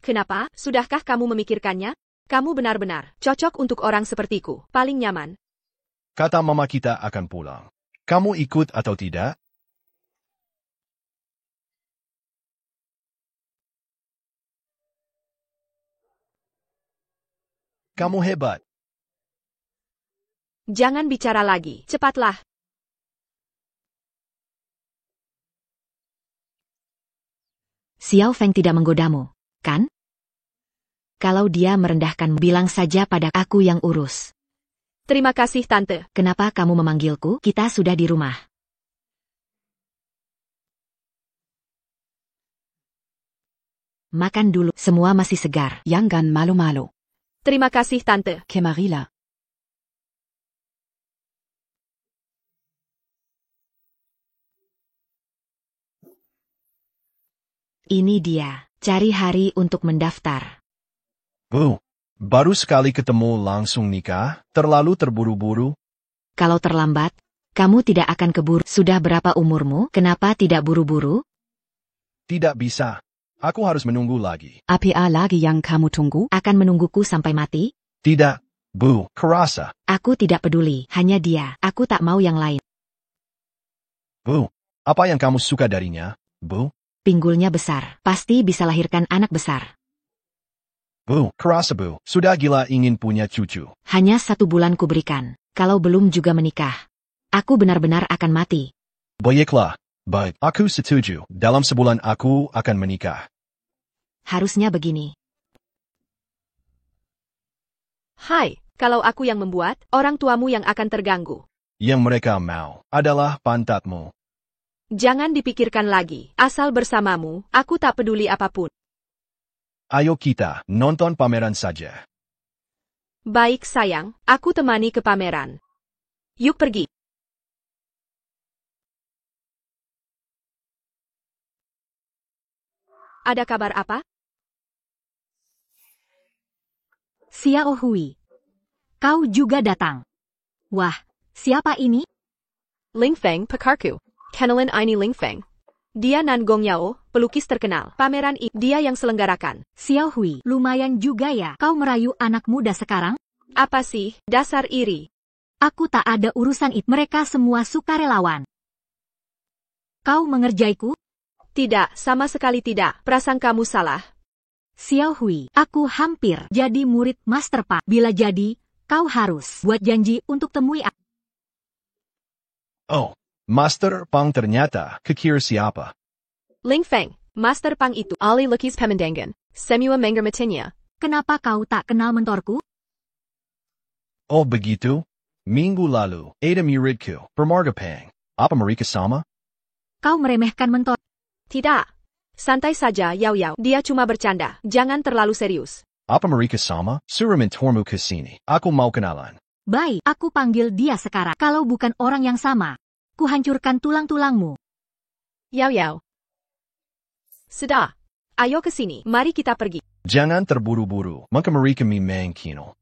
Kenapa? Sudahkah kamu memikirkannya? Kamu benar-benar cocok untuk orang sepertiku. Paling nyaman. Kata mama kita akan pulang. Kamu ikut atau tidak? Kamu hebat. Jangan bicara lagi. Cepatlah. Xiao Feng tidak menggodamu, kan? Kalau dia merendahkan, bilang saja pada aku yang urus. Terima kasih, Tante. Kenapa kamu memanggilku? Kita sudah di rumah. Makan dulu, semua masih segar. Jangan malu-malu. Terima kasih, Tante. Kemarila. Ini dia, cari hari untuk mendaftar. Bu, baru sekali ketemu langsung nikah, terlalu terburu-buru. Kalau terlambat, kamu tidak akan keburu. Sudah berapa umurmu? Kenapa tidak buru-buru? Tidak bisa. Aku harus menunggu lagi. Apa lagi yang kamu tunggu? Akan menungguku sampai mati? Tidak, Bu, kerasa. Aku tidak peduli, hanya dia. Aku tak mau yang lain. Bu, apa yang kamu suka darinya, Bu? Pinggulnya besar, pasti bisa lahirkan anak besar. Bu, kerasa bu, sudah gila ingin punya cucu. Hanya 1 bulan ku berikan. Kalau belum juga menikah, aku benar-benar akan mati. Baiklah, baik, aku setuju. Dalam sebulan aku akan menikah. Harusnya begini. Hai, kalau aku yang membuat, orang tuamu yang akan terganggu. Yang mereka mau adalah pantatmu. Jangan dipikirkan lagi. Asal bersamamu, aku tak peduli apapun. Ayo kita nonton pameran saja. Baik sayang, aku temani ke pameran. Yuk pergi. Ada kabar apa? Xiao Hui. Kau juga datang. Wah, siapa ini? Ling Feng Pekarku. Kenalin ini Ling Feng. Dia Nan Gongyao, pelukis terkenal. Pameran ini dia yang selenggarakan. Xiao Hui, lumayan juga ya kau merayu anak muda sekarang? Apa sih, dasar iri. Aku tak ada urusan itu. Mereka semua sukarelawan. Kau mengerjaiku? Tidak, sama sekali tidak. Prasangkamu salah. Xiao Hui, aku hampir jadi murid Master Pang. Bila jadi, kau harus buat janji untuk temui aku. Oh, Master Pang ternyata kekir siapa? Ling Feng. Master Pang itu. Ali Lukis Pemandangan. Semua Menggermatinya. Kenapa kau tak kenal mentorku? Oh begitu? Minggu lalu, ada muridku, Permarga Pang. Apa mereka sama? Kau meremehkan mentor. Tidak. Santai saja, Yao Yao. Dia cuma bercanda. Jangan terlalu serius. Apa mereka sama? Suruh mentormu ke sini. Aku mau kenalan. Baik, aku panggil dia sekarang. Kalau bukan orang yang sama, ku hancurkan tulang-tulangmu. Yao Yao. Sudah. Ayo ke sini. Mari kita pergi. Jangan terburu-buru. Maka mereka memang kino.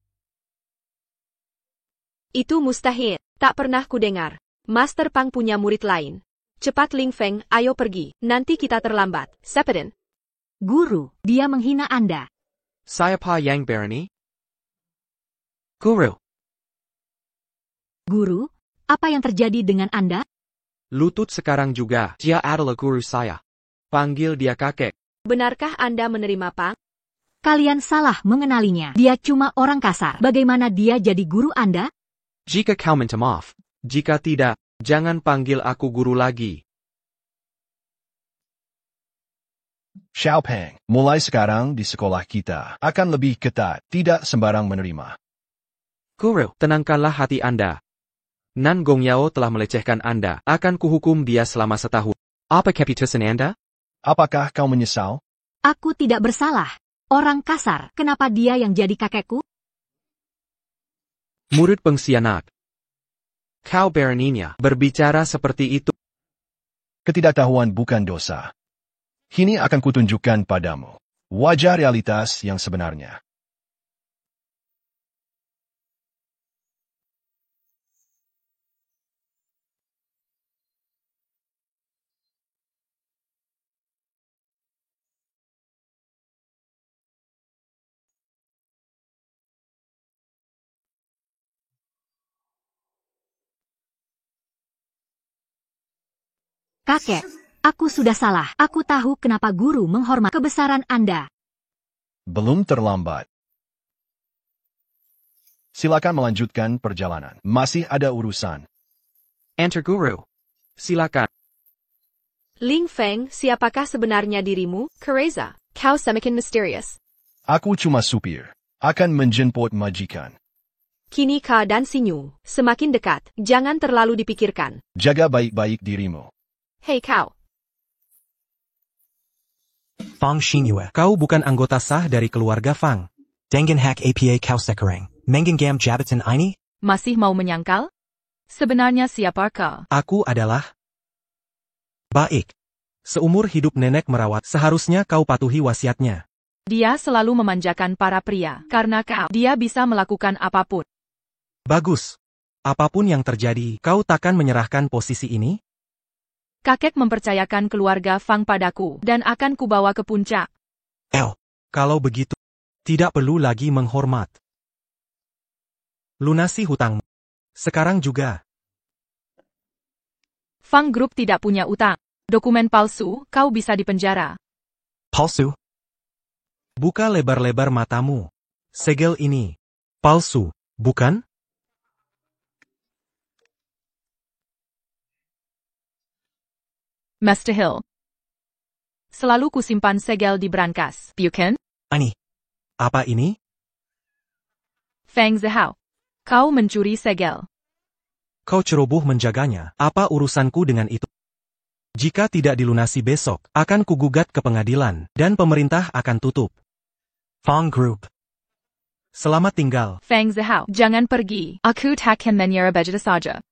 Itu mustahil. Tak pernah ku dengar. Master Pang punya murid lain. Cepat Ling Feng, ayo pergi. Nanti kita terlambat. Sepedin. Guru, dia menghina Anda. Saya Pa Yang Barony. Guru. Guru, apa yang terjadi dengan Anda? Lutut sekarang juga. Dia adalah guru saya. Panggil dia kakek. Benarkah Anda menerima Pang? Kalian salah mengenalinya. Dia cuma orang kasar. Bagaimana dia jadi guru Anda? Jika kau minta maaf. Jika tidak, jangan panggil aku guru lagi. Xiao Pang, mulai sekarang di sekolah kita akan lebih ketat, tidak sembarang menerima. Guru, tenangkanlah hati Anda. Nan Gongyao telah melecehkan Anda. Akan kuhukum dia selama setahun. Apa keputusan Anda? Apakah kau menyesal? Aku tidak bersalah. Orang kasar, kenapa dia yang jadi kakekku? Murid pengkhianat. Kau beraninya berbicara seperti itu. Ketidaktahuan bukan dosa. Kini akan kutunjukkan padamu wajah realitas yang sebenarnya. Kakek, aku sudah salah. Aku tahu kenapa guru menghormati kebesaran Anda. Belum terlambat. Silakan melanjutkan perjalanan. Masih ada urusan. Enter guru. Silakan. Ling Feng, siapakah sebenarnya dirimu? Kereza. Kau semakin misterius. Aku cuma supir. Akan menjemput majikan. Kini keadaan Sinyu semakin dekat. Jangan terlalu dipikirkan. Jaga baik-baik dirimu. Hei kau. Fang Xinyue. Kau bukan anggota sah dari keluarga Fang. Dengan hak APA kau sekarang. Mengenggam jabatan ini? Masih mau menyangkal? Sebenarnya siapakah? Aku adalah... Baik. Seumur hidup nenek merawat, seharusnya kau patuhi wasiatnya. Dia selalu memanjakan para pria. Karena kau, dia bisa melakukan apapun. Bagus. Apapun yang terjadi, kau takkan menyerahkan posisi ini? Kakek mempercayakan keluarga Fang padaku, dan akan kubawa ke puncak. Kalau begitu, tidak perlu lagi menghormat. Lunasi hutangmu. Sekarang juga. Fang Group tidak punya utang. Dokumen palsu, kau bisa dipenjara. Palsu? Buka lebar-lebar matamu. Segel ini palsu, bukan? Mr. Hill. Selalu kusimpan segel di brankas, bukan? Ani. Apa ini? Feng Zihao. Kau mencuri segel. Kau ceroboh menjaganya. Apa urusanku dengan itu? Jika tidak dilunasi besok, akan kugugat ke pengadilan, dan pemerintah akan tutup. Fang Group. Selamat tinggal. Feng Zihao, jangan pergi. Aku takkan menyerah begitu saja.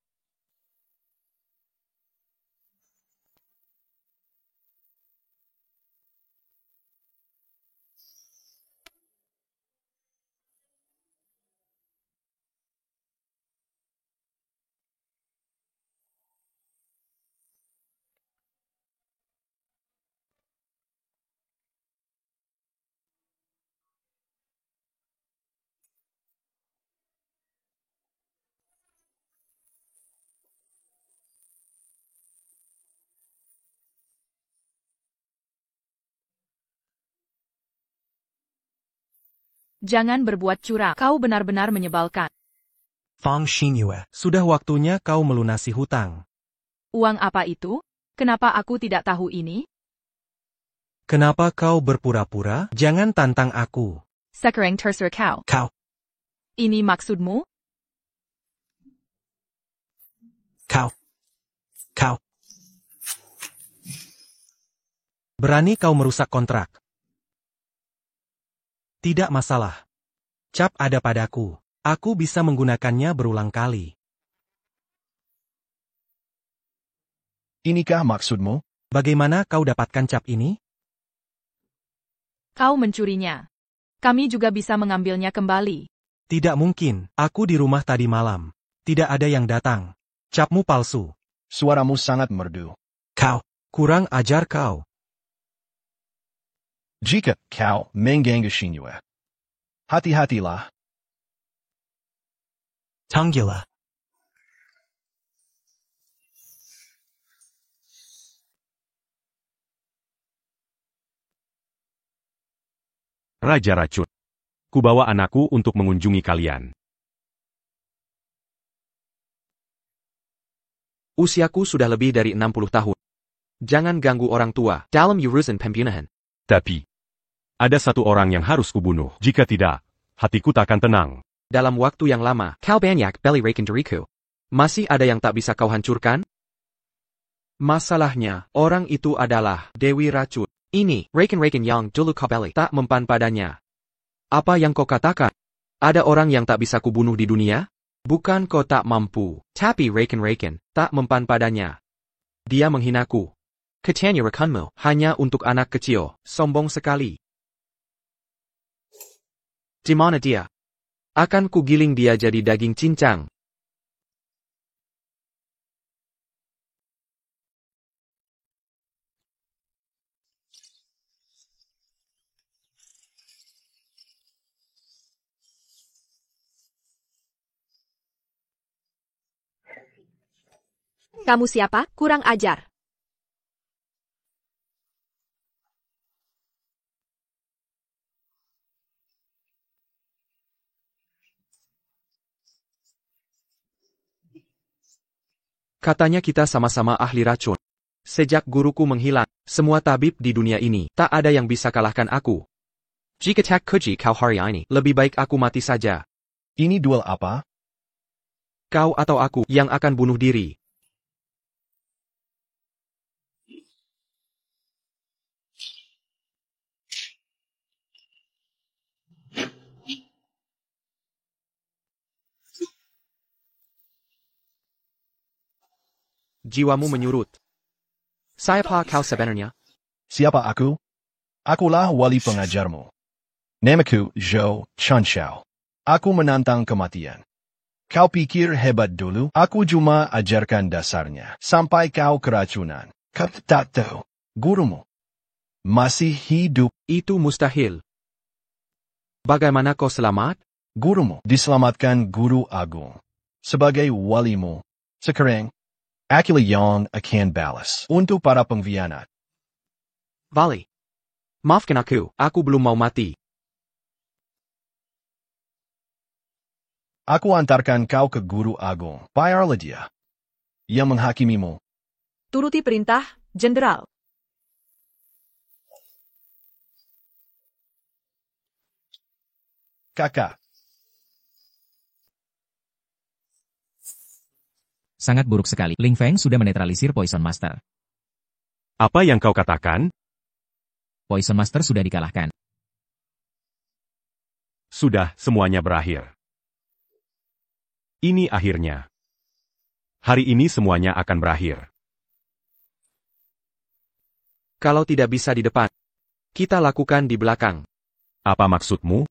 Jangan berbuat curang. Kau benar-benar menyebalkan. Fang Xinyue. Sudah waktunya kau melunasi hutang. Uang apa itu? Kenapa aku tidak tahu ini? Kenapa kau berpura-pura? Jangan tantang aku. Sekarang terserah kau. Kau. Ini maksudmu? Kau. Berani kau merusak kontrak? Tidak masalah. Cap ada padaku. Aku bisa menggunakannya berulang kali. Inikah maksudmu? Bagaimana kau dapatkan cap ini? Kau mencurinya. Kami juga bisa mengambilnya kembali. Tidak mungkin. Aku di rumah tadi malam. Tidak ada yang datang. Capmu palsu. Suaramu sangat merdu. Kau. Kurang ajar kau. Jika kau mengganggu Xinyue, hati-hatilah. Tunggila. Raja Racun. Kubawa anakku untuk mengunjungi kalian. Usiaku sudah lebih dari 60 tahun. Jangan ganggu orang tua. Dalam urusan pembunuhan. Tapi, ada satu orang yang harus kubunuh. Jika tidak, hatiku tak akan tenang. Dalam waktu yang lama, kau banyak beli rekan diriku. Masih ada yang tak bisa kau hancurkan? Masalahnya, orang itu adalah Dewi Racun. Ini, rekan-rekan yang dulu kau beli tak mempan padanya. Apa yang kau katakan? Ada orang yang tak bisa kubunuh di dunia? Bukan kau tak mampu, tapi rekan-rekan tak mempan padanya. Dia menghinaku. Katanya rekanmu hanya untuk anak kecil, sombong sekali. Di mana dia? Akan kugiling dia jadi daging cincang. Kamu siapa? Kurang ajar. Katanya kita sama-sama ahli racun. Sejak guruku menghilang, semua tabib di dunia ini, tak ada yang bisa kalahkan aku. Jika tak kuji kau hari ini, lebih baik aku mati saja. Ini duel apa? Kau atau aku yang akan bunuh diri. Jiwamu menyurut. Siapa kau sebenarnya? Siapa aku? Akulah wali pengajarmu. Namaku Zhou Chunshao. Aku menantang kematian. Kau pikir hebat dulu? Aku cuma ajarkan dasarnya. Sampai kau keracunan. Kau tak tahu. Gurumu masih hidup. Itu mustahil. Bagaimana kau selamat? Gurumu diselamatkan guru agung. Sebagai walimu. Sekarang, Akila yang akan balas untuk para pengkhianat. Vali. Maafkan aku belum mau mati. Aku antarkan kau ke Guru Agung. Bayarlah dia. Yang menghakimimu. Turuti perintah, Jenderal. Kakak. Sangat buruk sekali. Ling Feng sudah menetralisir Poison Master. Apa yang kau katakan? Poison Master sudah dikalahkan. Sudah, semuanya berakhir. Ini akhirnya. Hari ini semuanya akan berakhir. Kalau tidak bisa di depan, kita lakukan di belakang. Apa maksudmu?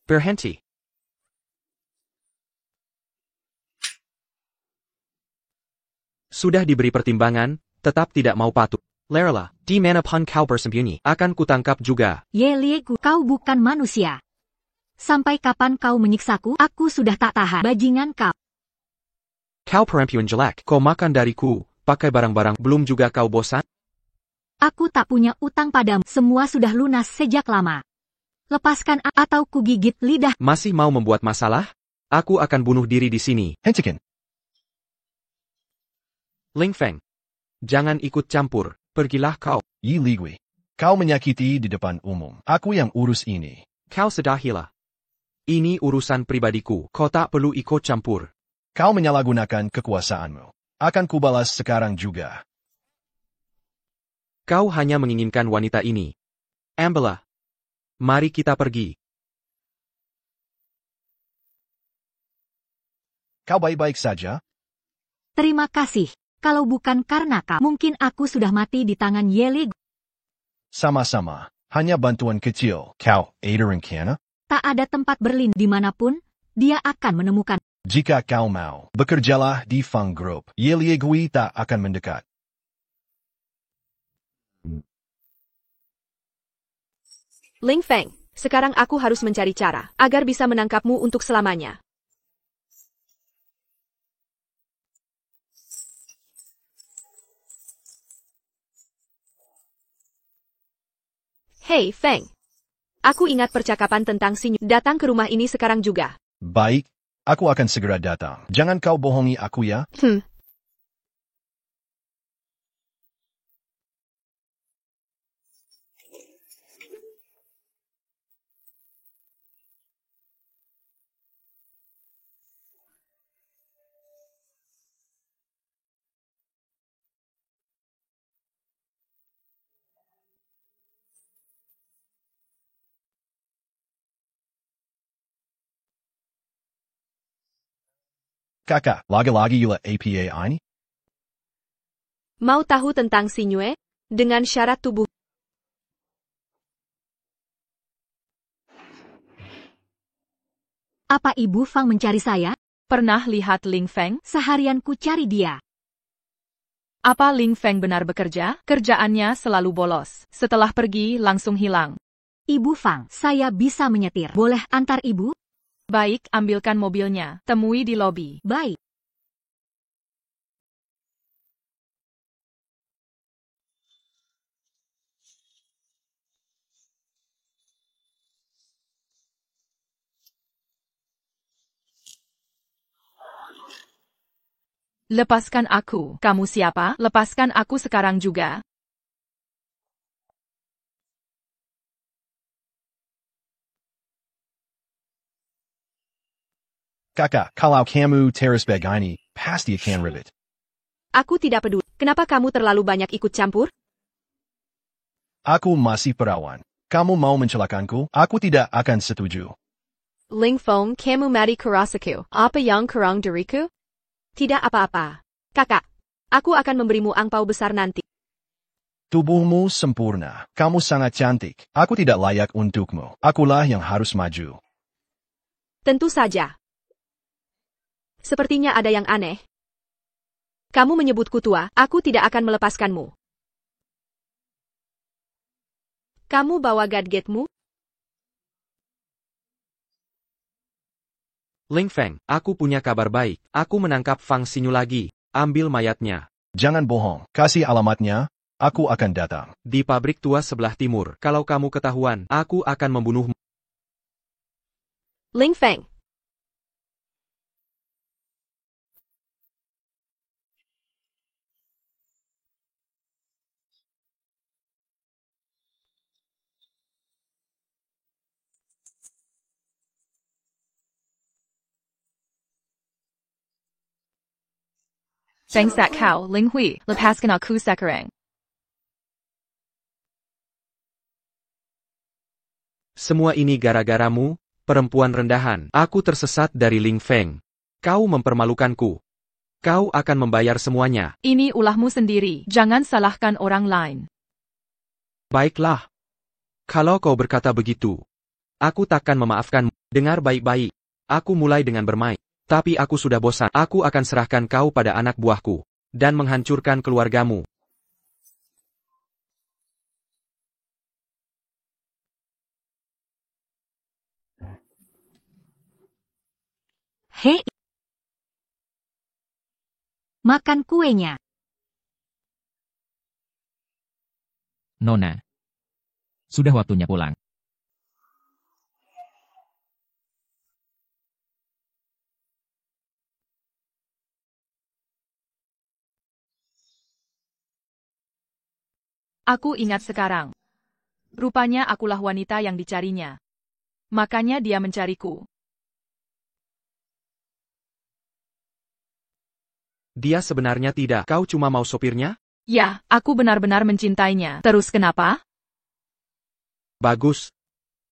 Berhenti. Sudah diberi pertimbangan, tetap tidak mau patuh. Lerla, di mana pun kau bersembunyi, akan kutangkap juga. Ye Liegu, kau bukan manusia. Sampai kapan kau menyiksaku? Aku sudah tak tahan. Bajingan kau. Kau perempuan jelek, kau makan dariku, pakai barang-barang, belum juga kau bosan? Aku tak punya utang padamu. Semua sudah lunas sejak lama. Lepaskan atau kugigit lidah. Masih mau membuat masalah? Aku akan bunuh diri di sini. Hentikan. Ling Feng. Jangan ikut campur, pergilah kau. Yi Ligui. Kau menyakiti di depan umum. Aku yang urus ini. Kau sudahilah. Ini urusan pribadiku, kau tak perlu ikut campur. Kau menyalahgunakan kekuasaanmu. Akan kubalas sekarang juga. Kau hanya menginginkan wanita ini. Ambillah. Mari kita pergi. Kau baik-baik saja? Terima kasih. Kalau bukan karena kau, mungkin aku sudah mati di tangan Ye Liegu. Sama-sama. Hanya bantuan kecil. Kau ada rencana? Tak ada tempat berlindung dimanapun, dia akan menemukan. Jika kau mau, bekerjalah di Fang Group. Ye Liegui tak akan mendekat. Ling Feng, sekarang aku harus mencari cara agar bisa menangkapmu untuk selamanya. Hei, Feng. Aku ingat percakapan tentang Sinyu. Datang ke rumah ini sekarang juga. Baik, aku akan segera datang. Jangan kau bohongi aku ya. Kakak, lagi-lagi yula APA ini? Mau tahu tentang Sinyue? Dengan syarat tubuh. Apa Ibu Fang mencari saya? Pernah lihat Ling Feng? Seharian ku cari dia. Apa Ling Feng benar bekerja? Kerjaannya selalu bolos. Setelah pergi, langsung hilang. Ibu Fang, saya bisa menyetir. Boleh antar Ibu? Baik, ambilkan mobilnya. Temui di lobi. Baik. Lepaskan aku. Kamu siapa? Lepaskan aku sekarang juga. Kakak, kalau kamu terus begini, pasti akan ribet. Aku tidak peduli. Kenapa kamu terlalu banyak ikut campur? Aku masih perawan. Kamu mau mencelakanku? Aku tidak akan setuju. Ling Feng, kamu mati kurasaku. Apa yang kurang diriku? Tidak apa-apa. Kakak, aku akan memberimu angpau besar nanti. Tubuhmu sempurna. Kamu sangat cantik. Aku tidak layak untukmu. Akulah yang harus maju. Tentu saja. Sepertinya ada yang aneh. Kamu menyebutku tua, aku tidak akan melepaskanmu. Kamu bawa gadgetmu? Ling Feng, aku punya kabar baik. Aku menangkap Fang Sinyu lagi. Ambil mayatnya. Jangan bohong, kasih alamatnya, aku akan datang. Di pabrik tua sebelah timur. Kalau kamu ketahuan, aku akan membunuhmu. Ling Feng. Thanks that cow, Ling Hui, lepaskan aku sekarang. Semua ini gara-garamu, perempuan rendahan. Aku tersesat dari Ling Feng. Kau mempermalukanku. Kau akan membayar semuanya. Ini ulahmu sendiri, jangan salahkan orang lain. Baiklah. Kalau kau berkata begitu, aku takkan memaafkanmu. Dengar baik-baik. Aku mulai dengan bermain. Tapi aku sudah bosan. Aku akan serahkan kau pada anak buahku. Dan menghancurkan keluargamu. Hei. Makan kuenya. Nona. Sudah waktunya pulang. Aku ingat sekarang. Rupanya akulah wanita yang dicarinya. Makanya dia mencariku. Dia sebenarnya tidak. Kau cuma mau sopirnya? Ya, aku benar-benar mencintainya. Terus kenapa? Bagus.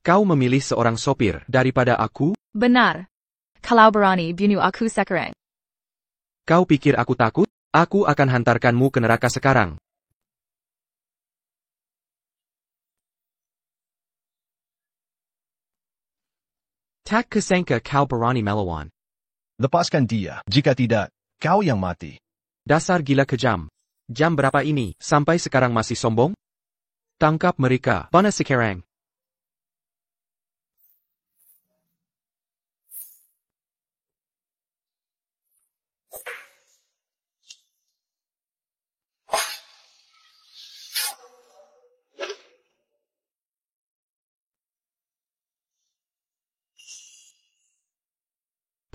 Kau memilih seorang sopir daripada aku? Benar. Kalau berani bunuh aku sekarang. Kau pikir aku takut? Aku akan hantarkanmu ke neraka sekarang. Tak kusangka kau berani melawan. Lepaskan dia, jika tidak, kau yang mati. Dasar gila kejam. Jam berapa ini, sampai sekarang masih sombong? Tangkap mereka, mana sekarang?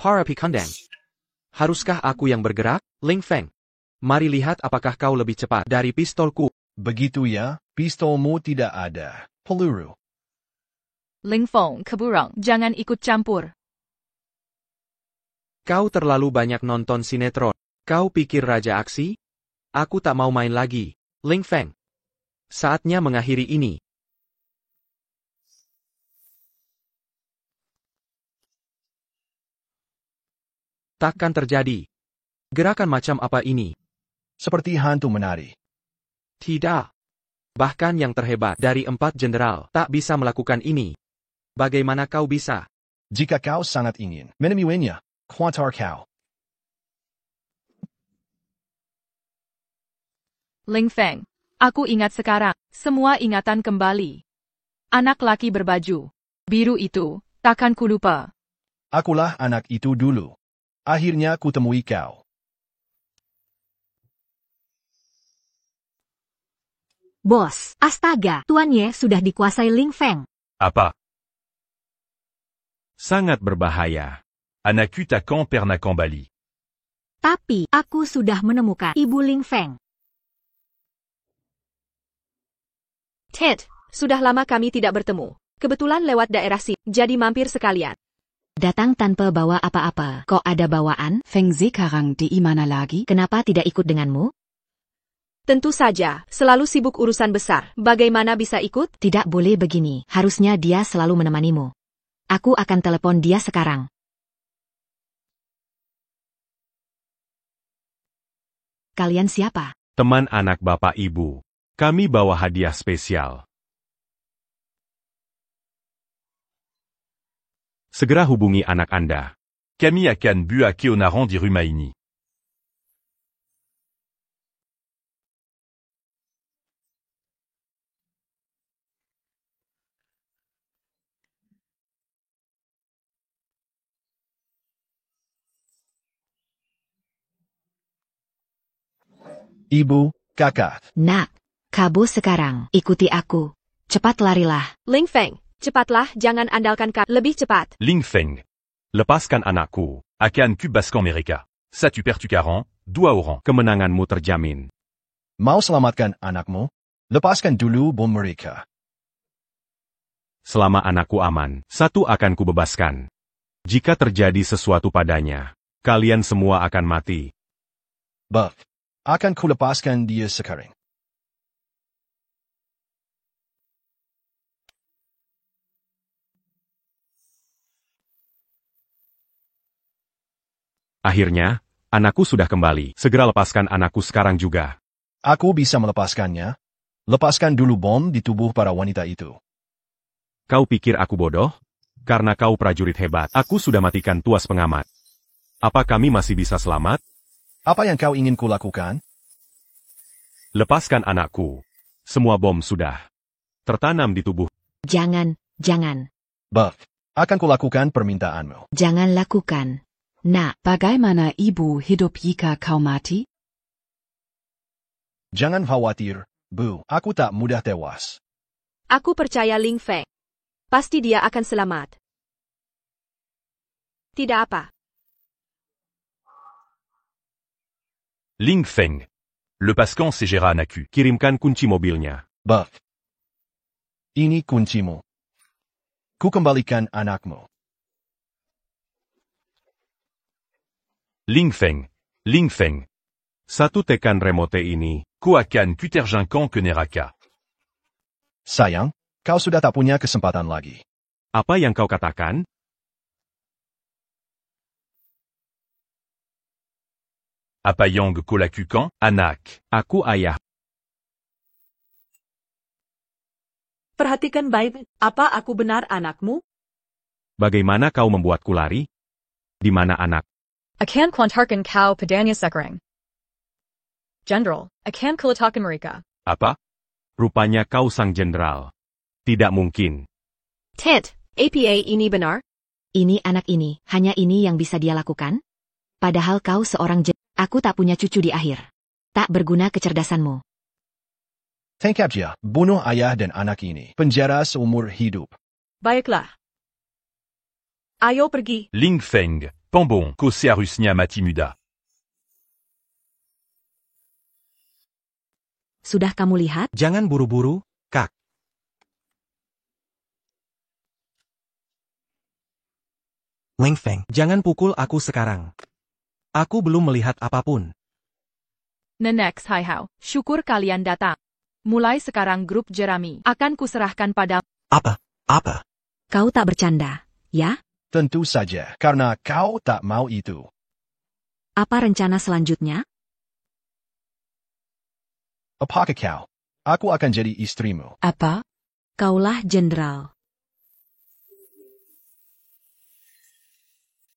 Para pikandang. Haruskah aku yang bergerak, Ling Feng? Mari lihat apakah kau lebih cepat dari pistolku. Begitu ya, pistolmu tidak ada peluru. Ling Feng, keburang, jangan ikut campur. Kau terlalu banyak nonton sinetron. Kau pikir raja aksi? Aku tak mau main lagi, Ling Feng. Saatnya mengakhiri ini. Takkan terjadi. Gerakan macam apa ini? Seperti hantu menari. Tidak. Bahkan yang terhebat dari 4 jenderal tak bisa melakukan ini. Bagaimana kau bisa? Jika kau sangat ingin menemuinya, kuantar kau. Ling Feng, aku ingat sekarang. Semua ingatan kembali. Anak laki berbaju biru itu, takkan ku lupa. Akulah anak itu dulu. Akhirnya kutemui kau. Bos, astaga, tuannya sudah dikuasai Ling Feng. Apa? Sangat berbahaya. Anakutakan Pernakambali. Tapi, aku sudah menemukan Ibu Ling Feng. Ted, sudah lama kami tidak bertemu. Kebetulan lewat daerah sini, jadi mampir sekalian. Datang tanpa bawa apa-apa. Kok ada bawaan? Feng sekarang di mana lagi? Kenapa tidak ikut denganmu? Tentu saja, selalu sibuk urusan besar. Bagaimana bisa ikut? Tidak boleh begini. Harusnya dia selalu menemanimu. Aku akan telepon dia sekarang. Kalian siapa? Teman anak bapak ibu. Kami bawa hadiah spesial. Segera hubungi anak Anda. Kami akan buat keonaran di rumah ini. Ibu, kakak. Nak, Kabo sekarang. Ikuti aku. Cepat larilah. Ling Feng, cepatlah, jangan andalkan lebih cepat. Ling Feng. Lepaskan anakku. Akan Kubaskan mereka. Ça tu perds tu 40, dua orang. Kemenanganmu terjamin. Mau selamatkan anakmu? Lepaskan dulu bom mereka. Selama anakku aman, satu akan kubebaskan. Jika terjadi sesuatu padanya, kalian semua akan mati. Buff. Akan kulepaskan dia sekarang. Akhirnya, anakku sudah kembali. Segera lepaskan anakku sekarang juga. Aku bisa melepaskannya. Lepaskan dulu bom di tubuh para wanita itu. Kau pikir aku bodoh? Karena kau prajurit hebat, aku sudah matikan tuas pengamat. Apa kami masih bisa selamat? Apa yang kau ingin kulakukan? Lepaskan anakku. Semua bom sudah tertanam di tubuh. Jangan. Buff. Akan kulakukan permintaanmu. Jangan lakukan. Nak, bagaimana ibu hidup jika kau mati? Jangan khawatir, Bu. Aku tak mudah tewas. Aku percaya Ling Feng. Pasti dia akan selamat. Tidak apa. Ling Feng. Lepaskan segera anakku. Kirimkan kunci mobilnya. Buff. Ini kuncimu. Ku kembalikan anakmu. Ling Feng. Ling Feng. Satu tekan remote ini. Ku akan kuterjangkan ke neraka. Sayang, kau sudah tak punya kesempatan lagi. Apa yang kau katakan? Apa yang ku lakukan, anak? Aku ayah. Perhatikan baik, apa aku benar anakmu? Bagaimana kau membuatku lari? Di mana anak? Akan klantarkan kau padanya sekarang. General, akan kulatakan mereka. Apa? Rupanya kau sang jenderal. Tidak mungkin. Ted, apa ini benar? Ini anak ini, hanya ini yang bisa dia lakukan? Padahal kau seorang aku tak punya cucu di akhir. Tak berguna kecerdasanmu. Tangkap dia, bunuh ayah dan anak ini. Penjara seumur hidup. Baiklah. Ayo pergi. Ling Feng. Pambon. Ko seharusnya mati muda. Sudah kamu lihat? Jangan buru-buru, Kak. Ling Feng. Jangan pukul aku sekarang. Aku belum melihat apapun. Nenek Hai Hao, syukur kalian datang. Mulai sekarang grup Jeremy akan kuserahkan pada... Apa? Kau tak bercanda, ya? Tentu saja, karena kau tak mau itu. Apa rencana selanjutnya? Apakah kau? Aku akan jadi istrimu. Apa? Kaulah jenderal.